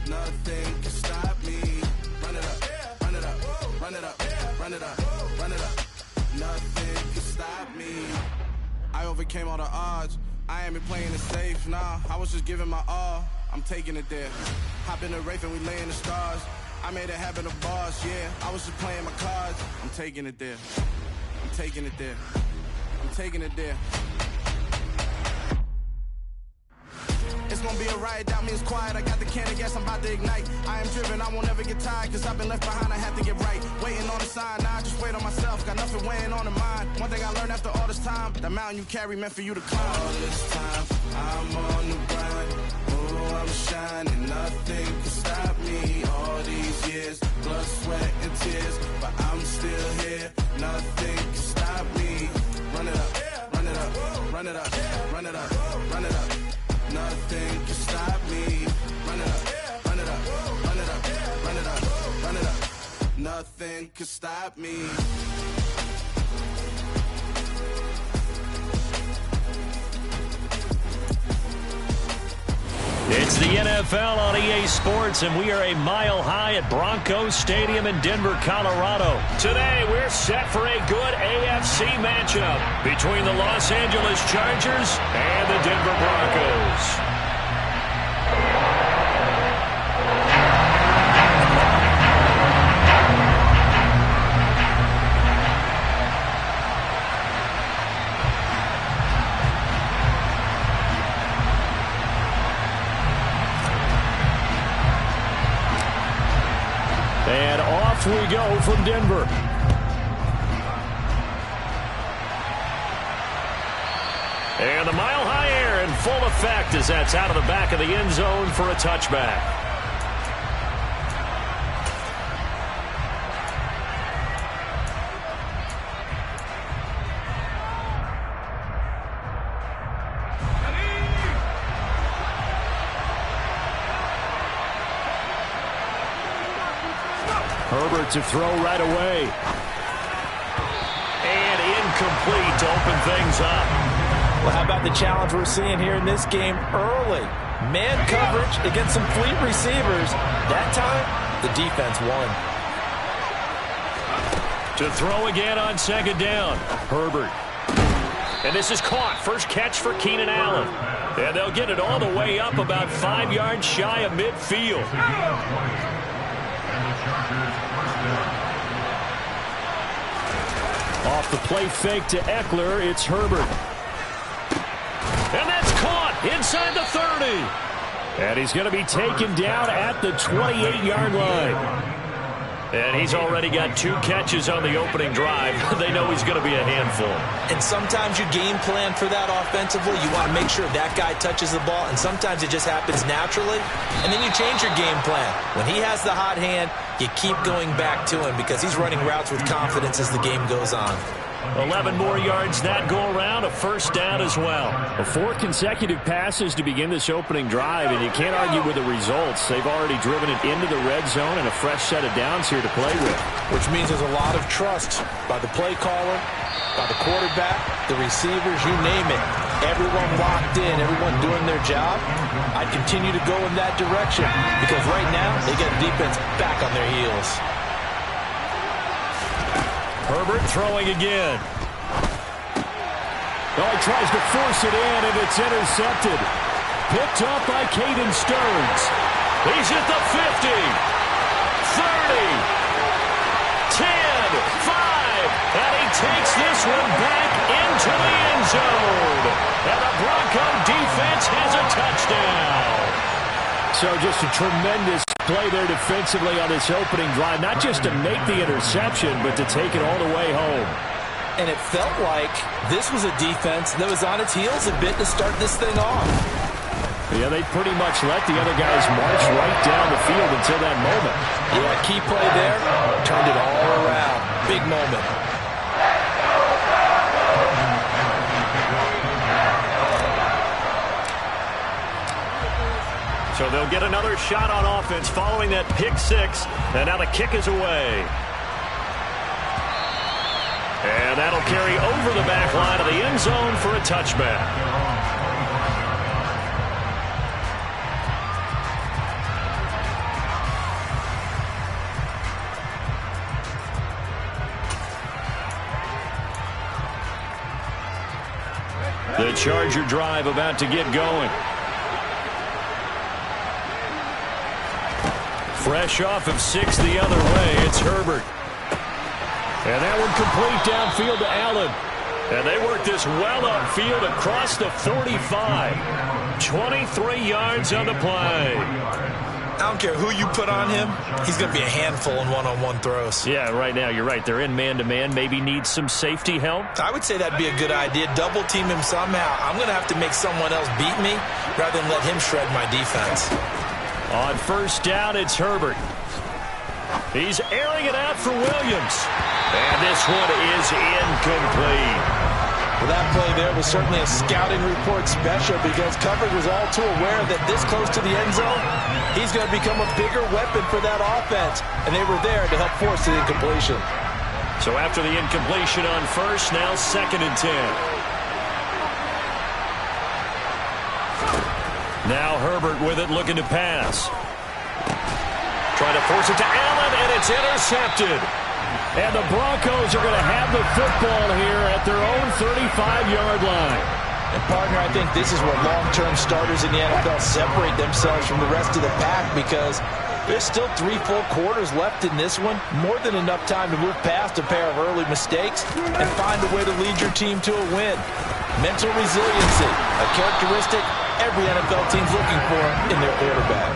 Nothing can stop me. Run it up, run it up, run it up, run it up, run it up. Nothing can stop me. I overcame all the odds. I ain't been playing it safe, nah. I was just giving my all. I'm taking it there. Hop in the Wraith and we lay in the stars. I made it happen to boss, yeah. I was just playing my cards. I'm taking it there. I'm taking it there. I'm taking it there. It's gonna be a riot, doubt me it's quiet. I got the can of gas, I'm about to ignite. I am driven, I won't ever get tired, cause I've been left behind, I have to get right. Waiting on the sign, now I just wait on myself. Got nothing weighing on the mind. One thing I learned after all this time, the mountain you carry meant for you to climb. All this time, I'm on the grind. Oh, I'm shining, nothing can stop me. All these years, blood, sweat, and tears, but I'm still here. Nothing can stop me. Run it up, run it up, run it up, run it up, run it up. Nothing can stop me. Run it up, run it up, run it up, run it up, run it up. Nothing can stop me. It's the NFL on EA Sports, and we are a mile high at Broncos Stadium in Denver, Colorado. Today, we're set for a good AFC matchup between the Los Angeles Chargers and the Denver Broncos. And off we go from Denver. And the mile-high air in full effect as that's out of the back of the end zone for a touchback. Herbert to throw right away. And incomplete to open things up. Well, how about the challenge we're seeing here in this game early? Man coverage against some fleet receivers. That time, the defense won. To throw again on second down. Herbert. And this is caught. First catch for Keenan Allen. And they'll get it all the way up about 5 yards shy of midfield. Off the play fake to Eckler, it's Herbert. And that's caught inside the 30. And he's going to be taken down at the 28-yard line. And he's already got 2 catches on the opening drive. They know he's going to be a handful. And sometimes you game plan for that offensively. You want to make sure that guy touches the ball, and sometimes it just happens naturally. And then you change your game plan. When he has the hot hand, you keep going back to him because he's running routes with confidence as the game goes on. 11 more yards that go around, a first down as well. 4 consecutive passes to begin this opening drive, and you can't argue with the results. They've already driven it into the red zone and a fresh set of downs here to play with. Which means there's a lot of trust by the play caller, by the quarterback, the receivers, you name it. Everyone locked in, everyone doing their job. I'd continue to go in that direction because right now they get the defense back on their heels. Herbert throwing again. Oh, he tries to force it in, and it's intercepted. Picked up by Caden Stearns. He's at the 50, 30, 10, 5, and he takes this one back into the end zone. And the Bronco defense has a touchdown. So just a tremendous play there defensively on this opening drive. Not just to make the interception, but to take it all the way home. And it felt like this was a defense that was on its heels a bit to start this thing off. Yeah, they pretty much let the other guys march right down the field until that moment. Yeah, key play there. Turned it all around. Big moment. So they'll get another shot on offense following that pick six. And now the kick is away. And that'll carry over the back line of the end zone for a touchback. The Charger drive about to get going. Fresh off of 6 the other way, it's Herbert. And that one complete downfield to Allen. And they work this well upfield across the 45. 23 yards on the play. I don't care who you put on him. He's going to be a handful in one-on-one throws. Yeah, right now you're right. They're in man-to-man. Maybe needs some safety help. I would say that'd be a good idea. Double team him somehow. I'm going to have to make someone else beat me rather than let him shred my defense. On first down, it's Herbert. He's airing it out for Williams. And this one is incomplete. Well, that play there was certainly a scouting report special because coverage was all too aware that this close to the end zone, he's going to become a bigger weapon for that offense. And they were there to help force the incompletion. So after the incompletion on first, now 2nd and 10. Now Herbert with it, looking to pass. Trying to force it to Allen, and it's intercepted. And the Broncos are going to have the football here at their own 35-yard line. And, partner, I think this is where long-term starters in the NFL separate themselves from the rest of the pack because there's still 3 full quarters left in this one. More than enough time to move past a pair of early mistakes and find a way to lead your team to a win. Mental resiliency, a characteristic every NFL team's looking for in their quarterback.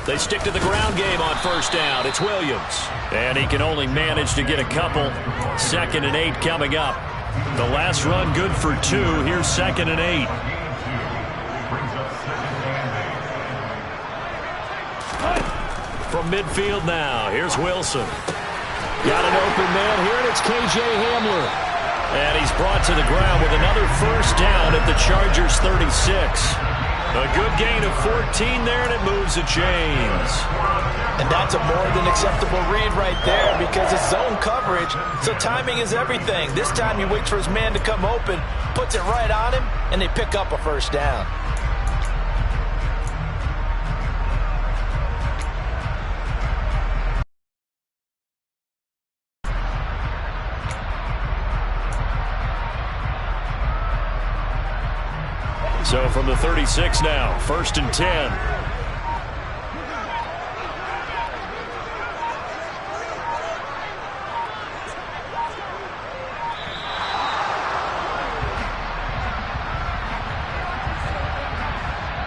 They stick to the ground game on first down. It's Williams. And he can only manage to get a couple. 2nd and 8 coming up. The last run good for 2. Here's 2nd and 8. From midfield now, here's Wilson. Got an open man here, and it's K.J. Hamler. And he's brought to the ground with another first down at the Chargers' 36. A good gain of 14 there, and it moves the chains. And that's a more than acceptable read right there because it's zone coverage, so timing is everything. This time he waits for his man to come open, puts it right on him, and they pick up a first down. So from the 36 now, 1st and 10.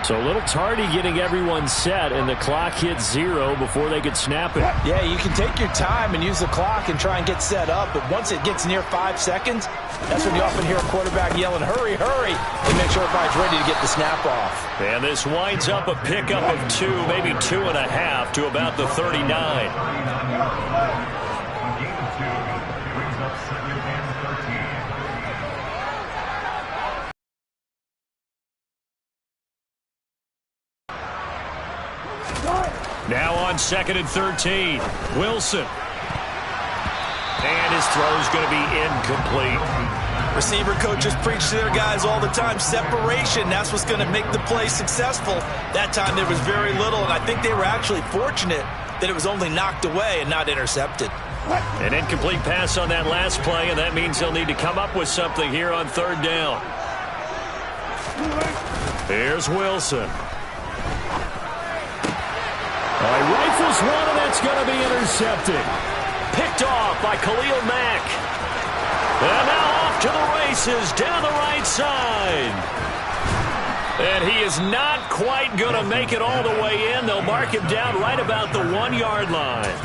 So a little tardy getting everyone set, and the clock hits 0 before they could snap it. Yeah, you can take your time and use the clock and try and get set up, but once it gets near 5 seconds, that's when you often hear a quarterback yelling, hurry, hurry, and make sure everybody's ready to get the snap off. And this winds up a pickup of 2, maybe 2.5 to about the 39. Brings up 2nd and 13. Now on 2nd and 13, Wilson. And his throw's going to be incomplete. Receiver coaches preach to their guys all the time. Separation, that's what's going to make the play successful. That time there was very little, and I think they were actually fortunate that it was only knocked away and not intercepted. An incomplete pass on that last play, and that means they'll need to come up with something here on 3rd down. Here's Wilson. He rifles one, and that's going to be intercepted. Picked off by Khalil Mack. And now off to the races down the right side. And he is not quite going to make it all the way in. They'll mark him down right about the 1-yard line.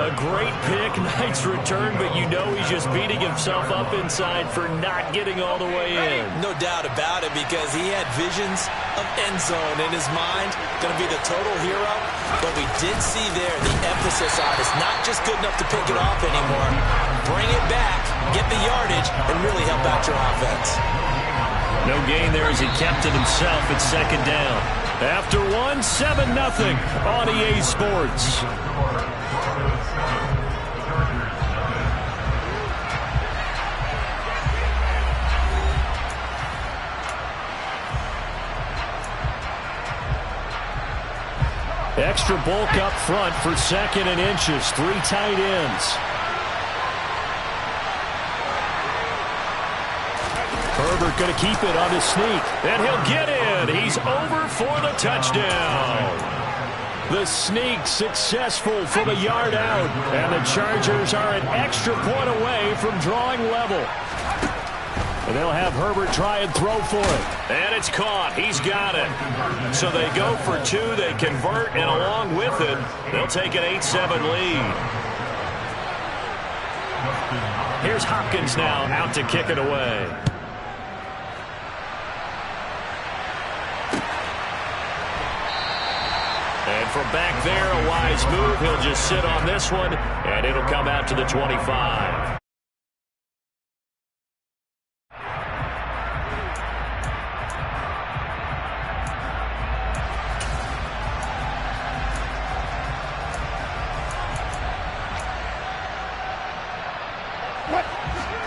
A great pick, nice return, but you know he's just beating himself up inside for not getting all the way in. No doubt about it, because he had visions of end zone in his mind. Going to be the total hero. But we did see there the emphasis on it's not just good enough to pick it off anymore. Bring it back, get the yardage, and really help out your offense. No gain there as he kept it himself at 2nd down. After 1, 7-0 on EA Sports. Extra bulk up front for 2nd and inches. 3 tight ends. Herbert going to keep it on his sneak. And he'll get in. He's over for the touchdown. The sneak successful from a yard out. And the Chargers are an extra point away from drawing level. And they'll have Herbert try and throw for it. And it's caught. He's got it. So they go for 2. They convert, and along with it, they'll take an 8-7 lead. Here's Hopkins now out to kick it away. And from back there, a wise move. He'll just sit on this one, and it'll come out to the 25.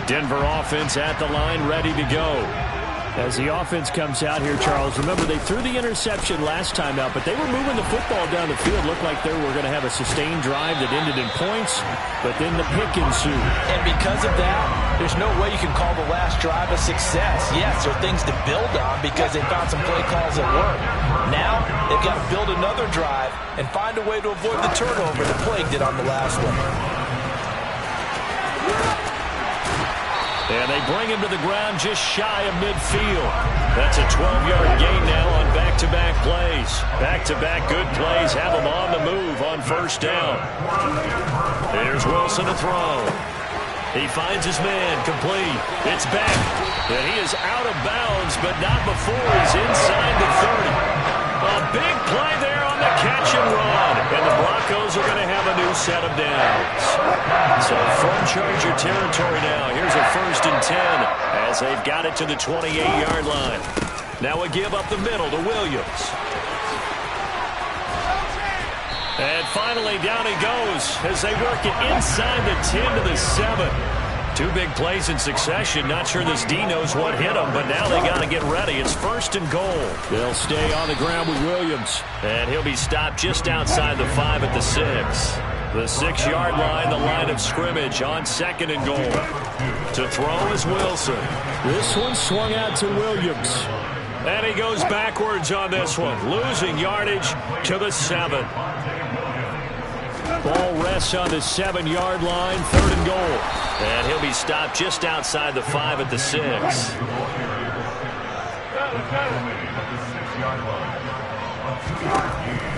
Denver offense at the line, ready to go. As the offense comes out here, Charles, remember they threw the interception last time out, but they were moving the football down the field. Looked like they were going to have a sustained drive that ended in points, but then the pick ensued. And because of that, there's no way you can call the last drive a success. Yes, there are things to build on because they found some play calls that work. Now, they've got to build another drive and find a way to avoid the turnover the Plague did on the last one. And they bring him to the ground just shy of midfield. That's a 12-yard gain now on back-to-back plays. Back-to-back good plays have him on the move on 1st down. There's Wilson to throw. He finds his man, complete. It's back. And he is out of bounds, but not before he's inside the 30. A big play there on the catch and run. And the Broncos are going to have a new set of downs. So from Charger territory now, here's a 1st and 10 as they've got it to the 28-yard line. Now a give up the middle to Williams. And finally down he goes as they work it inside the 10 to the 7. 2 big plays in succession. Not sure this D knows what hit him, but now they got to get ready. It's 1st and goal. They'll stay on the ground with Williams. And he'll be stopped just outside the 5 at the 6. The 6-yard line, the line of scrimmage on 2nd and goal. To throw is Wilson. This one swung out to Williams. And he goes backwards on this one, losing yardage to the 7. Ball rests on the 7-yard line, 3rd and goal. And he'll be stopped just outside the 5 at the 6.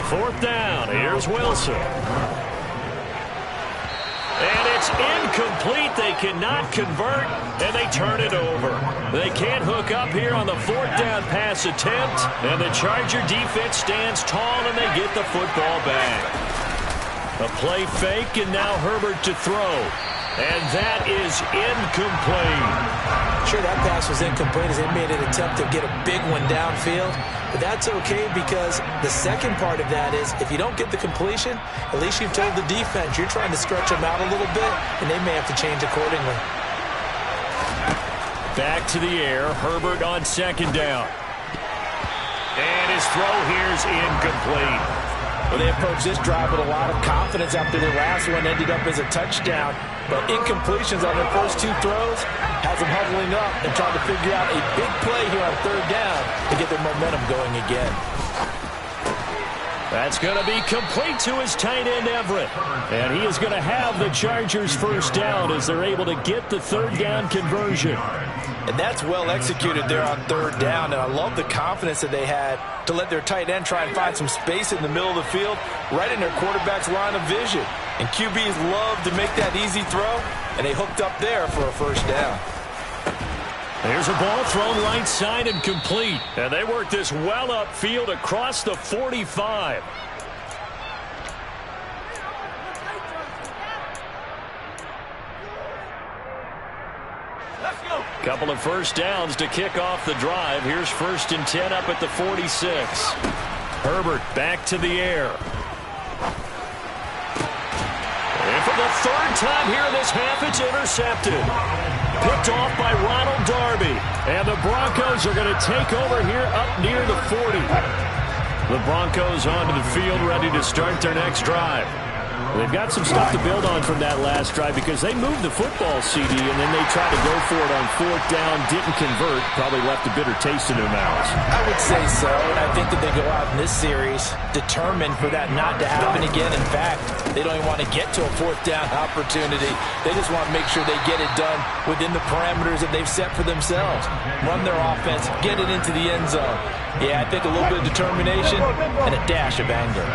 4th down. Here's Wilson. And it's incomplete. They cannot convert, and they turn it over. They can't hook up here on the 4th down pass attempt, and the Charger defense stands tall, and they get the football back. A play fake, and now Herbert to throw. And that is incomplete. Sure, that pass was incomplete as they made an attempt to get a big one downfield. But that's okay because the second part of that is if you don't get the completion, at least you've told the defense you're trying to stretch them out a little bit, and they may have to change accordingly. Back to the air. Herbert on 2nd down. And his throw here is incomplete. Well, they approached this drive with a lot of confidence after their last one ended up as a touchdown. But incompletions on their first 2 throws has them huddling up and trying to figure out a big play here on 3rd down to get their momentum going again. That's going to be complete to his tight end, Everett. And he is going to have the Chargers' 1st down as they're able to get the 3rd down conversion. And that's well executed there on 3rd down. And I love the confidence that they had to let their tight end try and find some space in the middle of the field, right in their quarterback's line of vision. And QBs love to make that easy throw, and they hooked up there for a 1st down. There's a ball thrown right side and complete. And they work this well upfield across the 45. Couple of 1st downs to kick off the drive. Here's 1st and 10 up at the 46. Herbert back to the air. And for the 3rd time here in this half, it's intercepted. Picked off by Ronald Darby. And the Broncos are going to take over here up near the 40. The Broncos onto the field ready to start their next drive. They've got some stuff to build on from that last drive because they moved the football, CD, and then they tried to go for it on 4th down, didn't convert, probably left a bitter taste in their mouths. I would say so, and I think that they go out in this series determined for that not to happen again. In fact, they don't even want to get to a 4th down opportunity. They just want to make sure they get it done within the parameters that they've set for themselves. Run their offense, get it into the end zone. Yeah, I think a little bit of determination and a dash of anger.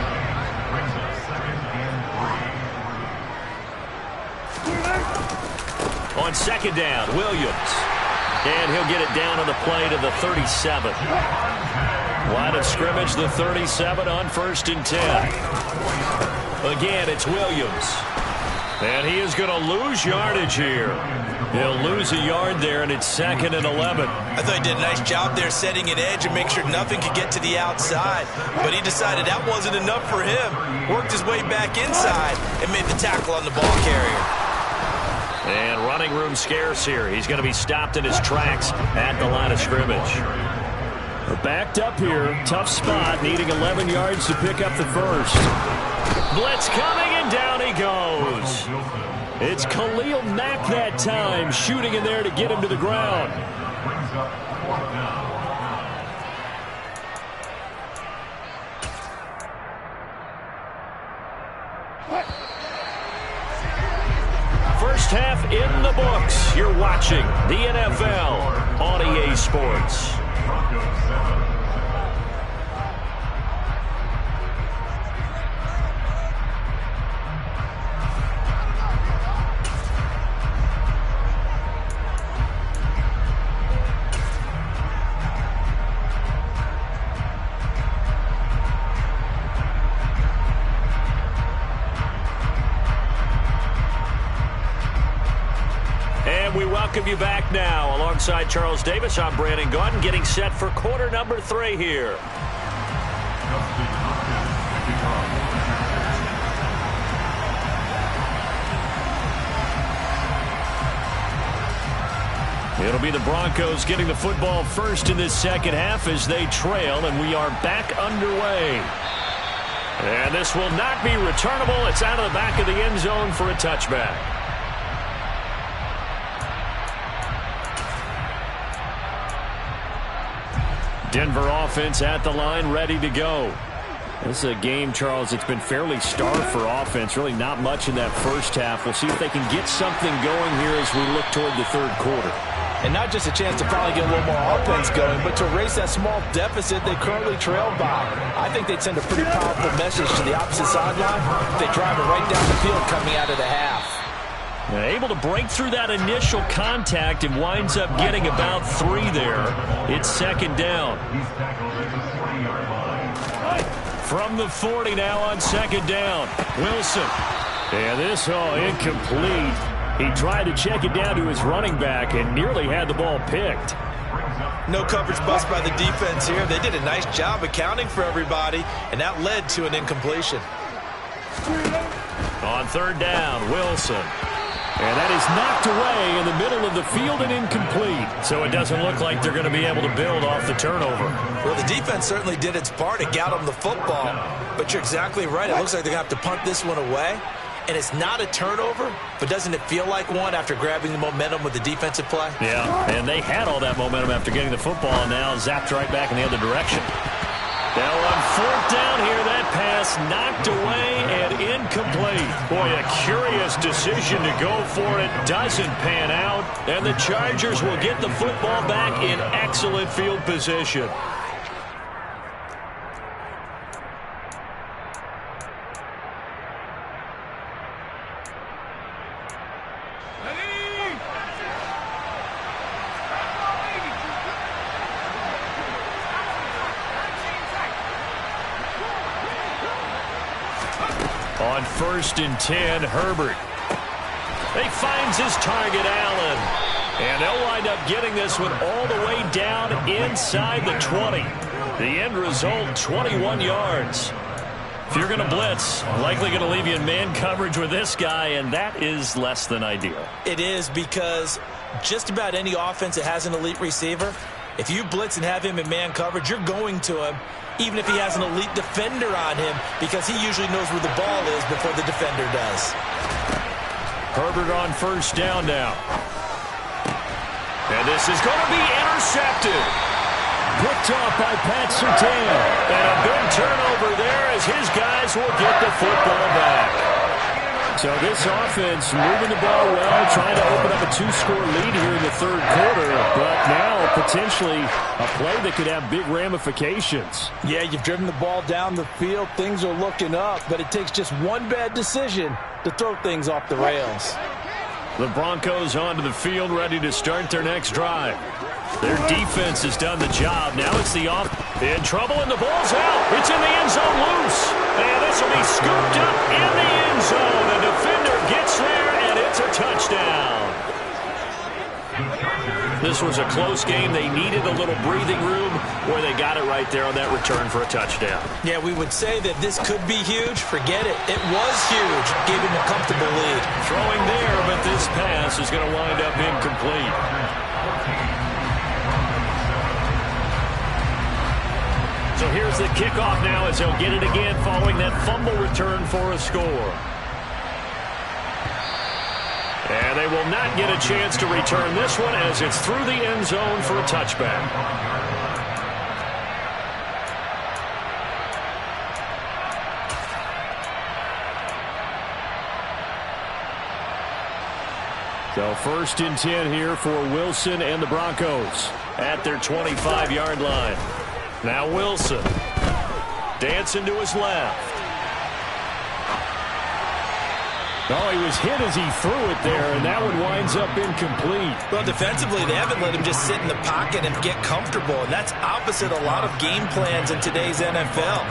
On 2nd down, Williams. And he'll get it down on the play to the 37. Line of scrimmage, the 37 on 1st and 10. Again, it's Williams. And he is going to lose yardage here. He'll lose a yard there, and it's 2nd and 11. I thought he did a nice job there setting an edge and make sure nothing could get to the outside. But he decided that wasn't enough for him. Worked his way back inside and made the tackle on the ball carrier. And running room scarce here. He's going to be stopped in his tracks at the line of scrimmage. Backed up here. Tough spot. Needing 11 yards to pick up the 1st. Blitz coming, and down he goes. It's Khalil Mack that time, shooting in there to get him to the ground. First half in the books. You're watching the NFL on EA Sports. welcome you back now. Alongside Charles Davis, I'm Brandon Gaudin, getting set for quarter number 3 here. It'll be the Broncos getting the football first in this second half as they trail, and we are back underway. And this will not be returnable. It's out of the back of the end zone for a touchback. Denver offense at the line, ready to go. This is a game, Charles, it's been fairly starved for offense. Really not much in that first half. We'll see if they can get something going here as we look toward the third quarter. And not just a chance to finally get a little more offense going, but to erase that small deficit they currently trailed by. I think they'd send a pretty powerful message to the opposite sideline if they drive it right down the field coming out of the half. Now, able to break through that initial contact and winds up getting about 3 there. It's second down. From the 40 now on second down. Wilson. And this all incomplete. He tried to check it down to his running back and nearly had the ball picked. No coverage bust by the defense here. They did a nice job accounting for everybody, and that led to an incompletion. On third down, Wilson. And that is knocked away in the middle of the field and incomplete. So it doesn't look like they're going to be able to build off the turnover. Well, the defense certainly did its part to get them the football. But you're exactly right. It looks like they're going to have to punt this one away. And it's not a turnover, but doesn't it feel like one after grabbing the momentum with the defensive play? Yeah, and they had all that momentum after getting the football, and now zapped right back in the other direction. Now on fourth down here, that pass knocked away and incomplete. Boy, a curious decision to go for it. Doesn't pan out, and the Chargers will get the football back in excellent field position. On 1st and 10, Herbert. He finds his target, Allen. And they'll wind up getting this one all the way down inside the 20. The end result, 21 yards. If you're going to blitz, likely going to leave you in man coverage with this guy, and that is less than ideal. It is, because just about any offense that has an elite receiver, if you blitz and have him in man coverage, you're going to him, even if he has an elite defender on him, because he usually knows where the ball is before the defender does. Herbert on 1st down now. And this is going to be intercepted. Picked off by Pat Surtain. And a big turnover there as his guys will get the football back. So this offense moving the ball well, trying to open up a 2-score lead here in the third quarter. But now potentially a play that could have big ramifications. Yeah, you've driven the ball down the field. Things are looking up, but it takes just one bad decision to throw things off the rails. The Broncos onto the field, ready to start their next drive. Their defense has done the job. Now it's the off. In trouble, and the ball's out. It's in the end zone loose. And this will be scooped up in the end zone. The defender gets there, and it's a touchdown. This was a close game. They needed a little breathing room where they got it right there on that return for a touchdown. Yeah, we would say that this could be huge. Forget it. It was huge. Gave him a comfortable lead. Throwing there, but this pass is going to wind up incomplete. So here's the kickoff now as they'll get it again following that fumble return for a score. And they will not get a chance to return this one as it's through the end zone for a touchback. So 1st and 10 here for Wilson and the Broncos at their 25-yard line. Now Wilson dancing to his left. Oh, he was hit as he threw it there, and that one winds up incomplete. Well, defensively, they haven't let him just sit in the pocket and get comfortable, and that's opposite a lot of game plans in today's NFL.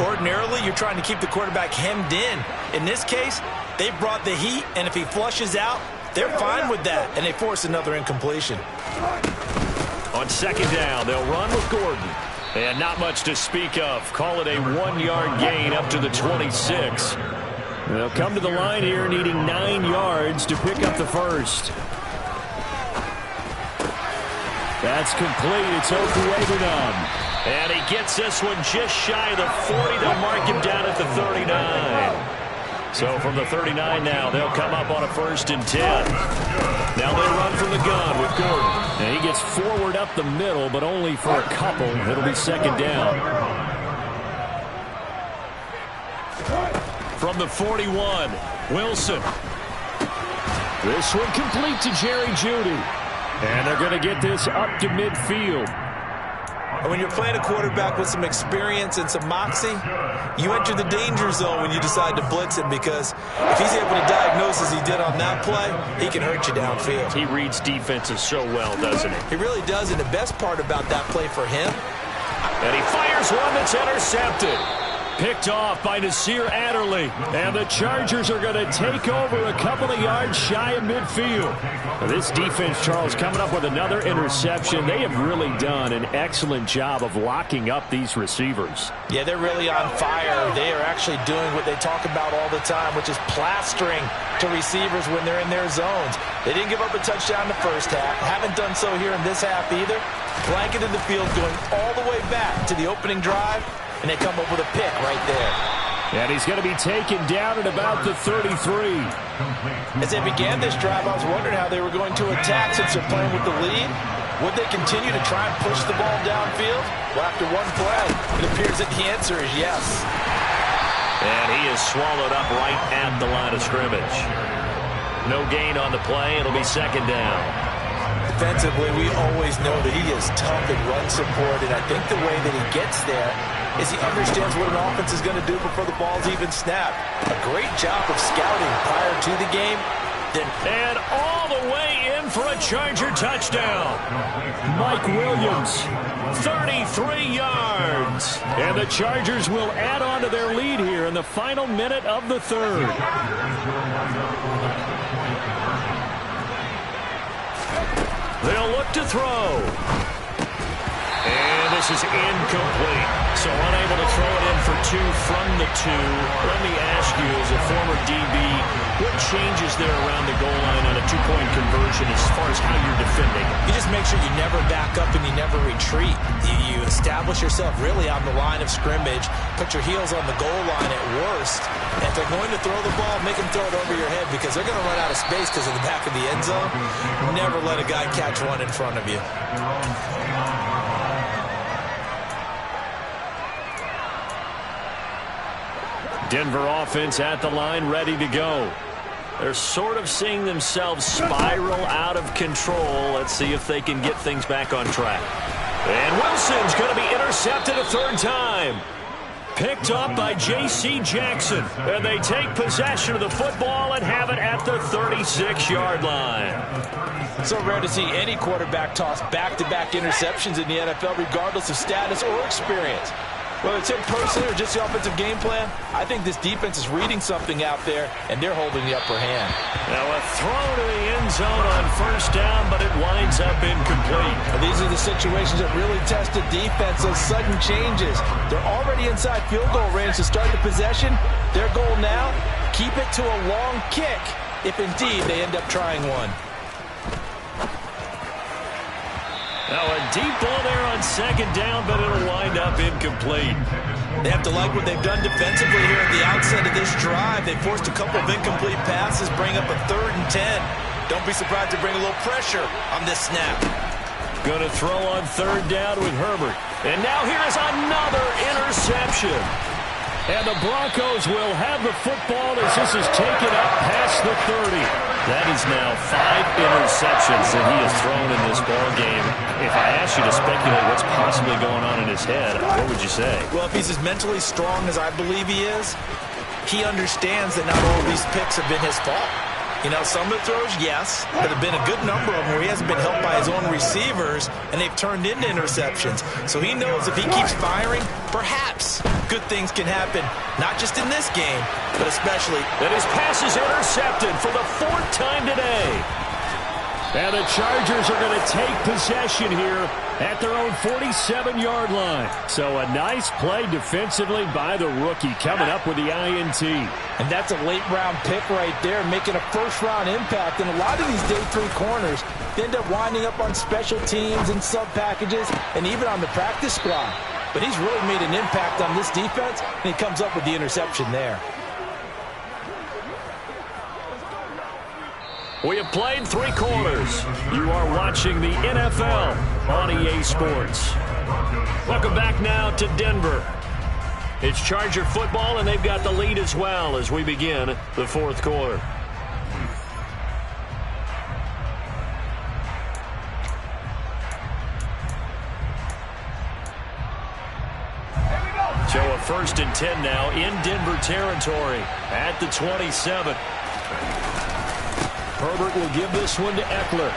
Ordinarily, you're trying to keep the quarterback hemmed in. In this case, they brought the heat, and if he flushes out, they're fine with that, and they force another incompletion. On second down, they'll run with Gordon. And not much to speak of. Call it a 1-yard gain up to the 26. They'll come to the line here needing 9 yards to pick up the first. That's complete. It's Mw2vs. And he gets this one just shy of the 40. They'll mark him down at the 39. So from the 39 now, they'll come up on a 1st and 10. Now they run from the gun with Gordon. And he gets forward up the middle, but only for a couple. It'll be 2nd down. From the 41, Wilson. This one complete to Jerry Jeudy. And they're going to get this up to midfield. When you're playing a quarterback with some experience and some moxie, you enter the danger zone when you decide to blitz him, because if he's able to diagnose as he did on that play, he can hurt you downfield. He reads defenses so well, doesn't he? He really does, and the best part about that play for him. And he fires one that's intercepted. Picked off by Nasir Adderley. And the Chargers are going to take over a couple of yards shy of midfield. This defense, Charles, coming up with another interception. They have really done an excellent job of locking up these receivers. Yeah, they're really on fire. They are actually doing what they talk about all the time, which is plastering to receivers when they're in their zones. They didn't give up a touchdown in the first half. Haven't done so here in this half either. Blanket in the field going all the way back to the opening drive. And they come up with a pick right there. And he's going to be taken down at about the 33. As they began this drive, I was wondering how they were going to attack since they're playing with the lead. Would they continue to try and push the ball downfield? Well, after one play, it appears that the answer is yes. And he is swallowed up right at the line of scrimmage. No gain on the play. It'll be 2nd down. Defensively, we always know that he is tough in run support, and I think the way that he gets there is he understands what an offense is going to do before the ball's even snapped. A great job of scouting prior to the game. And all the way in for a Charger touchdown. Mike Williams, 33 yards. And the Chargers will add on to their lead here in the final minute of the 3rd. They'll look to throw. And this is incomplete. So unable to throw it in for 2 from the 2. Let me ask you, as a former DB, what changes there around the goal line on a 2-point conversion as far as how you're defending? You just make sure you never back up and you never retreat. You establish yourself really on the line of scrimmage, put your heels on the goal line at worst. And if they're going to throw the ball, make them throw it over your head, because they're going to run out of space because of the back of the end zone. Never let a guy catch one in front of you. Denver offense at the line, ready to go. They're sort of seeing themselves spiral out of control. Let's see if they can get things back on track. And Wilson's going to be intercepted a 3rd time. Picked up by J.C. Jackson. And they take possession of the football and have it at the 36-yard line. So rare to see any quarterback toss back-to-back interceptions in the NFL, regardless of status or experience. Whether it's him personally or just the offensive game plan, I think this defense is reading something out there, and they're holding the upper hand. Now a throw to the end zone on 1st down, but it winds up incomplete. Now, these are the situations that really test the defense, those sudden changes. They're already inside field goal range to start the possession. Their goal now, keep it to a long kick, if indeed they end up trying one. Now a deep ball there on 2nd down, but it'll wind up incomplete. They have to like what they've done defensively here at the outset of this drive. They forced a couple of incomplete passes, bring up a 3rd and 10. Don't be surprised to bring a little pressure on this snap. Going to throw on 3rd down with Herbert. And now here's another interception. And the Broncos will have the football as this is taken up past the 30. That is now 5 interceptions that he has thrown in this ball game. If I asked you to speculate what's possibly going on in his head, what would you say? Well, if he's as mentally strong as I believe he is, he understands that not all of these picks have been his fault. You know, some of the throws, yes, but there have been a good number of them where he hasn't been helped by his own receivers, and they've turned into interceptions. So he knows if he keeps firing, perhaps good things can happen, not just in this game, but especially. And his pass is intercepted for the 4th time today. And the Chargers are going to take possession here at their own 47-yard line. So a nice play defensively by the rookie, coming up with the INT. And that's a late-round pick right there, making a first-round impact. And a lot of these day 3 corners end up winding up on special teams and sub-packages and even on the practice squad. But he's really made an impact on this defense, and he comes up with the interception there. We have played 3 quarters. You are watching the NFL on EA Sports. Welcome back now to Denver. It's Charger football, and they've got the lead as well as we begin the 4th quarter. So a 1st and 10 now in Denver territory at the 27. Herbert will give this one to Eckler.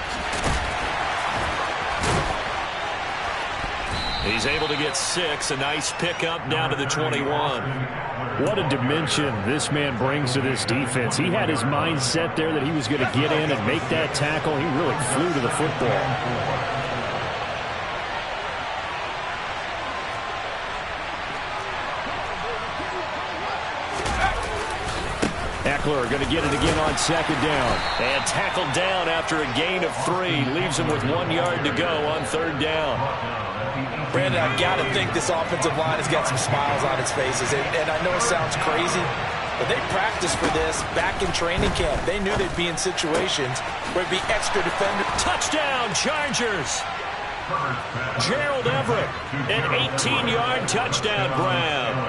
He's able to get 6. A nice pickup down to the 21. What a dimension this man brings to this defense. He had his mind set there that he was going to get in and make that tackle. He really flew to the football. Eckler going to get it again on 2nd down. And tackled down after a gain of 3. Leaves him with 1 yard to go on 3rd down. Brandon, I've got to think this offensive line has got some smiles on its faces. And I know it sounds crazy, but they practiced for this back in training camp. They knew they'd be in situations where it'd be extra defender. Touchdown, Chargers! Gerald Everett, an 18-yard touchdown grab.